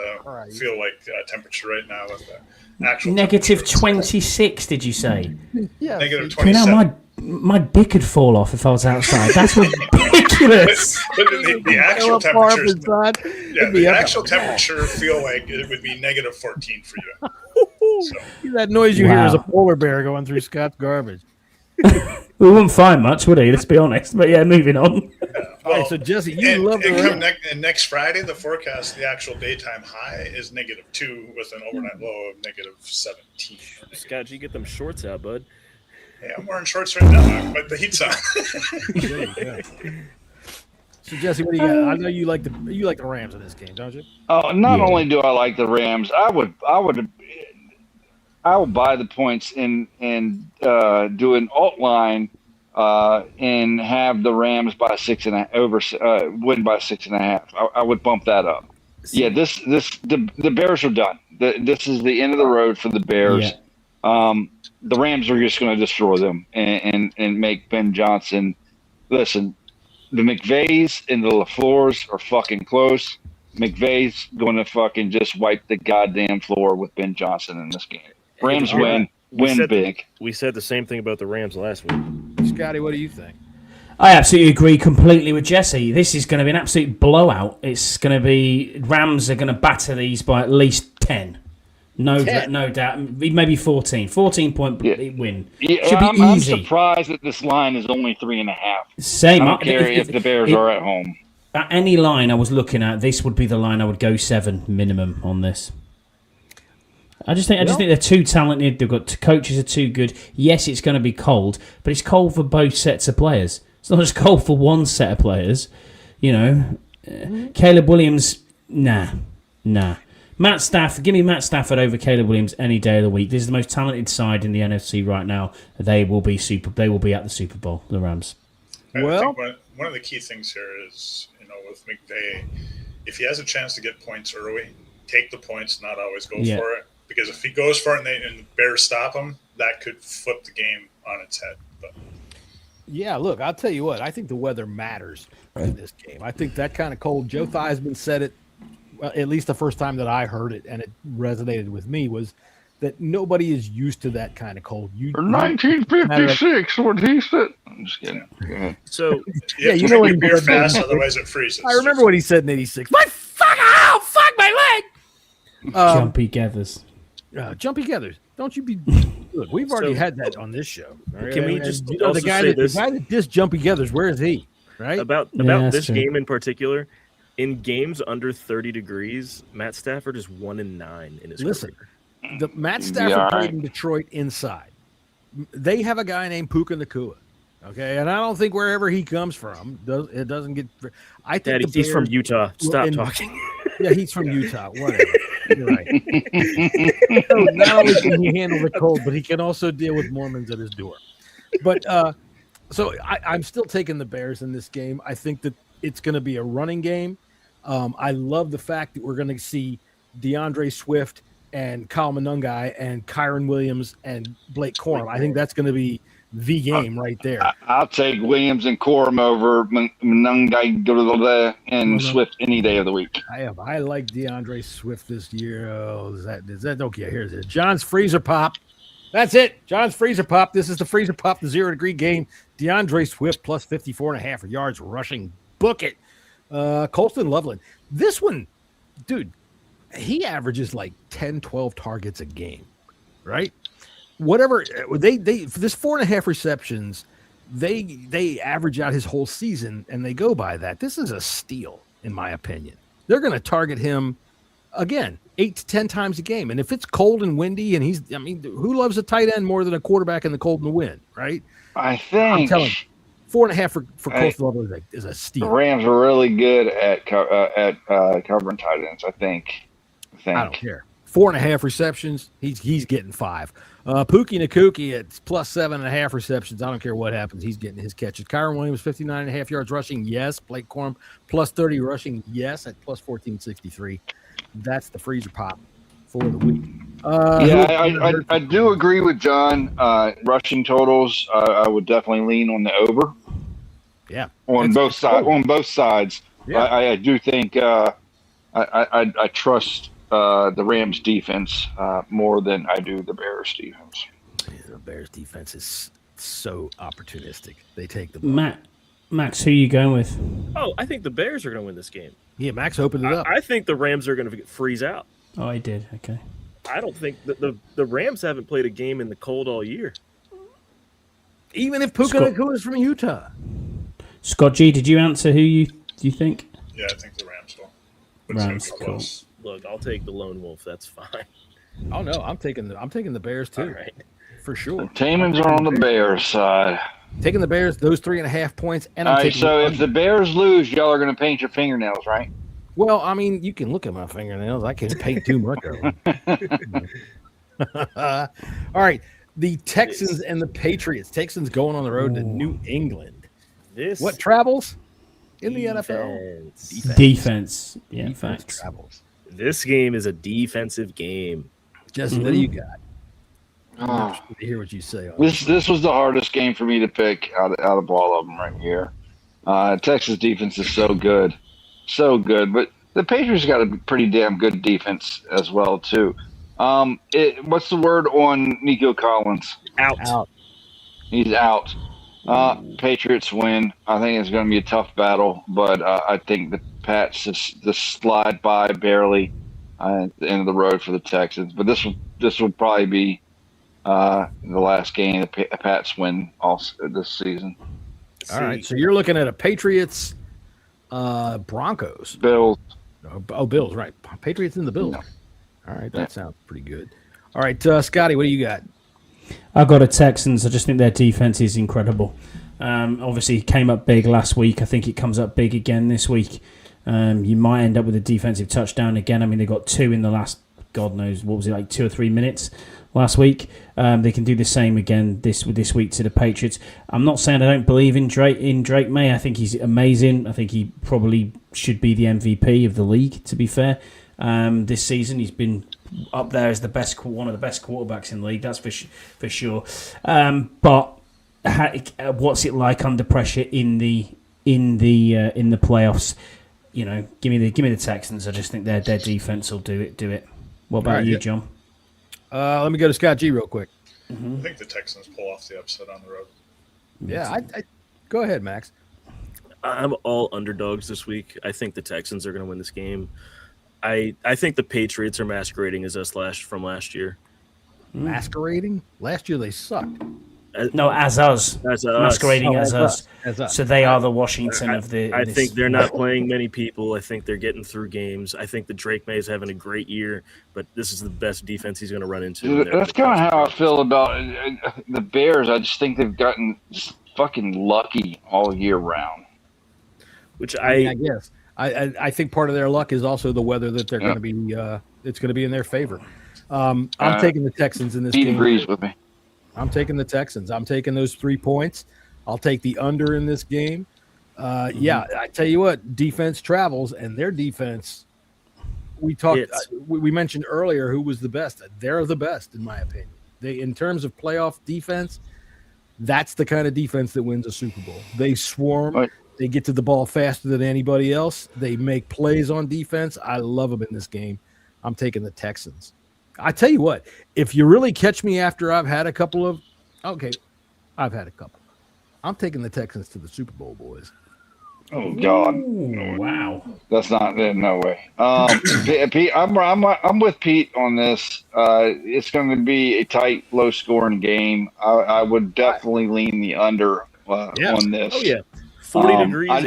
Feel like temperature right now with the actual negative 26. Did you say? Yeah, negative 27. My dick could fall off if I was outside. That's ridiculous. But the actual temperature, the actual temperature feel like it would be negative 14 for you. So. That noise you hear is a polar bear going through Scott's garbage. We wouldn't find much, would he? Let's be honest. But yeah, moving on. Right, so Jesse, you love the next Friday. The forecast, the actual daytime high is -2 with an overnight low of -17. Scott, you get them shorts out, bud. Yeah, I'm wearing shorts right now, but the heat's on. So Jesse, what do you got? I know you like the Rams in this game, don't you? Not only do I like the Rams, I will buy the points and do an alt line and have the Rams by 6.5 win by 6.5. I would bump that up. Yeah, the Bears are done. This is the end of the road for the Bears. Yeah. The Rams are just going to destroy them and make Ben Johnson. Listen, the McVays and the LaFleurs are fucking close. McVay's going to fucking just wipe the goddamn floor with Ben Johnson in this game. Rams win big. We said the same thing about the Rams last week. Scotty, what do you think? I absolutely agree completely with Jesse. This is going to be an absolute blowout. It's going to be Rams are going to batter these by at least 10. No doubt. Maybe 14. 14-point win. Yeah, should be easy. I'm surprised that this line is only 3.5. Same. I don't care if the Bears are at home. At any line I was looking at, this would be the line I would go 7 minimum on this. I just think they're too talented. They've got coaches are too good. Yes, it's going to be cold, but it's cold for both sets of players. It's not just cold for one set of players. Caleb Williams, nah. Matt Stafford, give me Matt Stafford over Caleb Williams any day of the week. This is the most talented side in the NFC right now. They will be at the Super Bowl. The Rams. I think one of the key things here is with McVay, if he has a chance to get points early, take the points, not always go for it. Because if he goes for it and the Bears stop him, that could flip the game on its head. But. Yeah, look, I'll tell you what. I think the weather matters in this game. I think that kind of cold. Joe Theismann said it, well, at least the first time that I heard it, and it resonated with me, was that nobody is used to that kind of cold. 1956, what he said. I'm just kidding. Go ahead. So, you know what he said fast, otherwise it freezes. I remember what he said in '86. Fuck my leg! Jumpy Gathers. Jumpy Gathers. Don't you be... Look, we've already had that on this show. Right? Can we just also the guy say this? The guy that dissed Jumpy Gathers, where is he? Right? About this game in particular, In games under 30 degrees, Matt Stafford is 1-9 in his career. The Matt Stafford played in Detroit inside. They have a guy named Puka Nacua. Okay, and I don't think wherever he comes from, it doesn't get. I think Daddy, he's from Utah. Stop talking. Yeah, he's from Utah. Whatever. You're right. So not only can he handle the cold, but he can also deal with Mormons at his door. But so I'm still taking the Bears in this game. I think that it's going to be a running game. I love the fact that we're going to see DeAndre Swift and Kyle Monangai and Kyron Williams and Blake Corum. I think that's going to be the game right there. I'll take Williams and Corum over Monangai and Swift any day of the week. I like DeAndre Swift this year. Oh, is that okay? Here's it. John's Freezer Pop. That's it. John's Freezer Pop. This is the Freezer Pop, the 0 degree game. DeAndre Swift plus 54.5 yards rushing. Book it. Colston Loveland. This one, dude, he averages like 10, 12 targets a game, right? Whatever they for this 4.5 receptions, they average out his whole season and they go by that. This is a steal, in my opinion. They're going to target him again 8 to 10 times a game. And if it's cold and windy and who loves a tight end more than a quarterback in the cold and the wind, right? I think. I'm telling you, 4.5 for Colston Loveland is a steal. The Rams are really good at covering tight ends, I think. I don't care. 4.5 receptions. He's getting 5. Pookie Nakuki at plus 7.5 receptions. I don't care what happens. He's getting his catches. Kyron Williams, 59.5 yards rushing. Yes. Blake Corum, plus 30 rushing. Yes. At plus 1463. That's the Freezer Pop for the week. I do agree with John. Rushing totals, I would definitely lean on the over. Yeah. On both sides. Yeah. I do think I trust the Rams defense more than I do the Bears defense. Yeah, the Bears defense is so opportunistic. They take the ball. Max, who are you going with? Oh, I think the Bears are going to win this game. Yeah, Max opened it up. I think the Rams are going to freeze out. Oh, I did. Okay. I don't think the Rams haven't played a game in the cold all year. Even if Puka Nacua is from Utah. Scott G, did you answer who you think? Yeah, I think the Rams will. Rams, cool. Look, I'll take the lone wolf. That's fine. Oh no, I'm taking the Bears too. All right. For sure. The Tamans are on the Bears side. Taking the Bears, those 3.5 points, and all right. So if the Bears lose, y'all are going to paint your fingernails, right? Well, I mean, you can look at my fingernails. I can't paint too much of them. All right, the Texans and the Patriots. Texans going on the road to New England. What travels in the NFL? Defense. Yeah, defense travels. This game is a defensive game. Justin, what do you got? I'm interested to hear what you say. This was the hardest game for me to pick out of all of them right here. Texas defense is so good, but the Patriots got a pretty damn good defense as well too. What's the word on Nico Collins? Out. He's out. Patriots win. I think it's going to be a tough battle, but I think the Pats just slide by barely at the end of the road for the Texans. But this will probably be the last game the Pats win this season. All right, so you're looking at a Patriots, Broncos, Bills. Oh, Bills, right? Patriots and the Bills. No. All right, that sounds pretty good. All right, Scotty, what do you got? I got a Texans. I just think their defense is incredible. Obviously, it came up big last week. I think it comes up big again this week. You might end up with a defensive touchdown again. I mean, they got 2 in the last, God knows, what was it, like 2 or 3 minutes last week. They can do the same again this week to the Patriots. I'm not saying I don't believe in Drake May. I think he's amazing. I think he probably should be the MVP of the league, to be fair. This season, he's been up there as one of the best quarterbacks in the league. That's for sure. But what's it like under pressure in the playoffs? You know, give me the Texans. I just think their defense will do it. What about you, John? Let me go to Scott G real quick. Mm-hmm. I think the Texans pull off the upset on the road. Yeah, I go ahead, Max. I'm all underdogs this week. I think the Texans are going to win this game. I think the Patriots are masquerading as us from last year. Masquerading? Last year they sucked. as us. Masquerading as us. So they are the Washington of the. I think they're not playing many people. I think they're getting through games. I think that Drake May is having a great year, but this is the best defense he's going to run into. That's kind of how I feel about the Bears. I just think they've gotten fucking lucky all year round. Which I guess. I think part of their luck is also the weather that they're going to be. It's going to be in their favor. I'm taking the Texans in this game. He agrees with me. I'm taking the Texans. I'm taking those 3 points. I'll take the under in this game. Yeah, I tell you what, defense travels, and their defense. We mentioned earlier who was the best. They're the best, in my opinion. In terms of playoff defense, that's the kind of defense that wins a Super Bowl. They swarm. Right. They get to the ball faster than anybody else. They make plays on defense. I love them in this game. I'm taking the Texans. I tell you what, if you really catch me after I've had a couple of – okay, I've had a couple. I'm taking the Texans to the Super Bowl, boys. Oh, God. Ooh, wow. That's not – no way. Pete, I'm with Pete on this. It's going to be a tight, low-scoring game. I would definitely lean the under on this. Oh, yeah. 40 degrees. I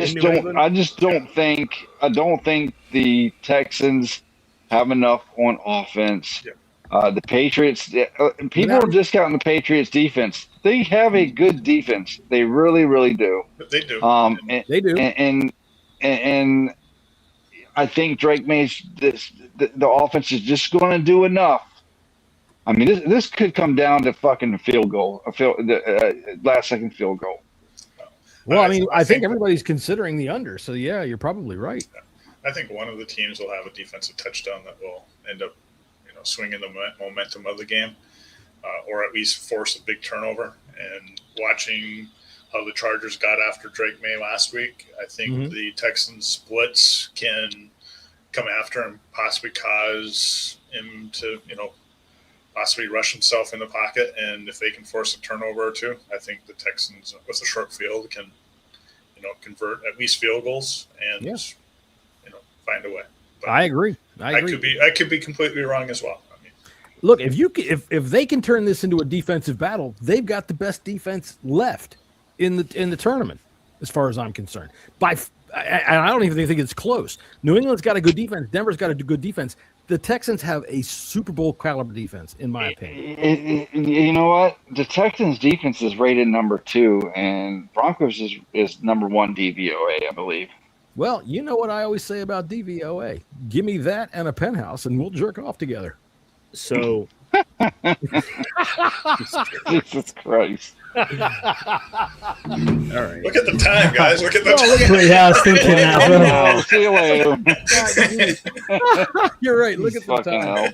don't think the Texans have enough on offense. Yeah. The Patriots, people are discounting the Patriots defense. They have a good defense. They really, really do. They do. They do. And I think Drake May's the offense is just going to do enough. I mean, this could come down to fucking field goal, last second field goal. Well, I mean, I think everybody's considering the under. So yeah, you're probably right. I think one of the teams will have a defensive touchdown that will end up, swinging the momentum of the game, or at least force a big turnover. And watching how the Chargers got after Drake May last week, I think the Texans blitz can come after him, possibly cause him to, possibly rush himself in the pocket. And if they can force a turnover or two, I think the Texans, with a short field, can, convert at least field goals and, find a way. But I agree. I could be completely wrong as well. I mean, look, if they can turn this into a defensive battle, they've got the best defense left in the tournament, as far as I'm concerned. I don't even think it's close. New England's got a good defense. Denver's got a good defense. The Texans have a Super Bowl caliber defense, in my opinion. You know what? The Texans' defense is rated number 2, and Broncos is number 1 DVOA, I believe. Well, you know what I always say about DVOA. Give me that and a penthouse, and we'll jerk off together. So, Jesus Christ! All right. Look at the time, guys. Look at the time. Yeah, I was thinking that. Well. See you later. You're right. Look at the time. Hell.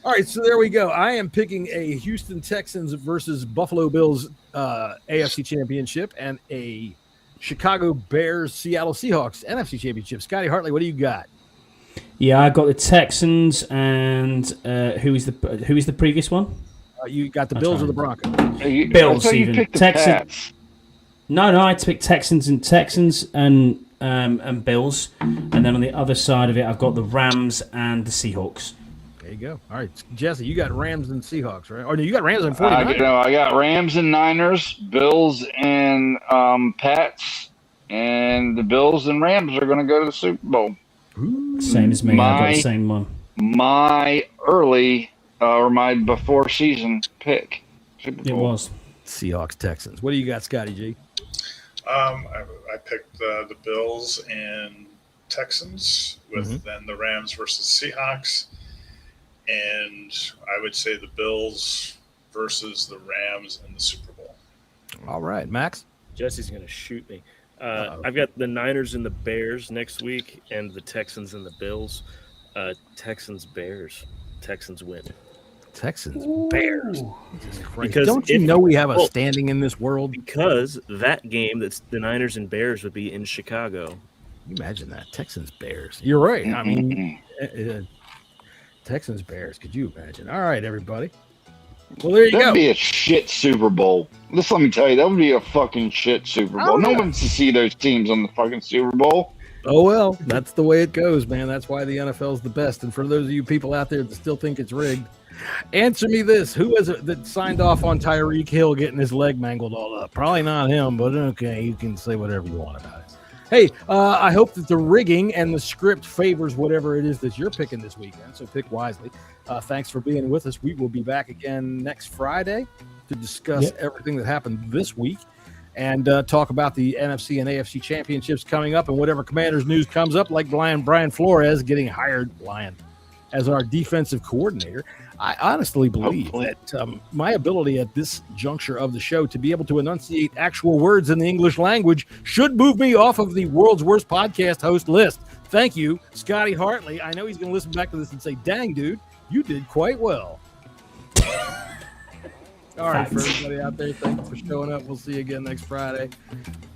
All right, so there we go. I am picking a Houston Texans versus Buffalo Bills AFC Championship and a Chicago Bears Seattle Seahawks NFC Championship. Scotty Hartley, what do you got? Yeah, I got the Texans, and who is the previous one? You got the Bills or the Broncos? Bills, even Texans. No, I picked Texans and Bills, and then on the other side of it, I've got the Rams and the Seahawks. There you go. All right, Jesse, you got Rams and Seahawks, right? Or no, you got Rams and 49ers. I got Rams and Niners, Bills and Pats, and the Bills and Rams are going to go to the Super Bowl. Ooh. Same as me. I got the same one. My early or my before season pick. Super Bowl. It was Seahawks Texans. What do you got, Scotty G? I picked the Bills and Texans with then the Rams versus Seahawks. And I would say the Bills versus the Rams in the Super Bowl. All right, Max? Jesse's going to shoot me. I've got the Niners and the Bears next week and the Texans and the Bills. Texans, Bears. Texans win. Texans, Bears. Because don't you know we have a standing in this world? Because that game, that's the Niners and Bears, would be in Chicago. Can you imagine that? Texans, Bears. You're right. I mean, Texans, Bears. Could you imagine? All right, everybody. Well, there you go. That'd be a shit Super Bowl. Just let me tell you, that would be a fucking shit Super Bowl. No one wants to see those teams on the fucking Super Bowl. Oh, well, that's the way it goes, man. That's why the NFL is the best. And for those of you people out there that still think it's rigged, answer me this. Who is it that signed off on Tyreek Hill getting his leg mangled all up? Probably not him, but okay, you can say whatever you want about it. Hey, I hope that the rigging and the script favors whatever it is that you're picking this weekend, so pick wisely. Thanks for being with us. We will be back again next Friday to discuss everything that happened this week and talk about the NFC and AFC championships coming up and whatever Commanders news comes up, like Brian Flores getting hired, as our defensive coordinator. I honestly believe that my ability at this juncture of the show to be able to enunciate actual words in the English language should move me off of the world's worst podcast host list. Thank you, Scotty Hartley. I know he's going to listen back to this and say, dang, dude, you did quite well. All right, for everybody out there, thanks for showing up. We'll see you again next Friday.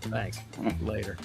Thanks. Later.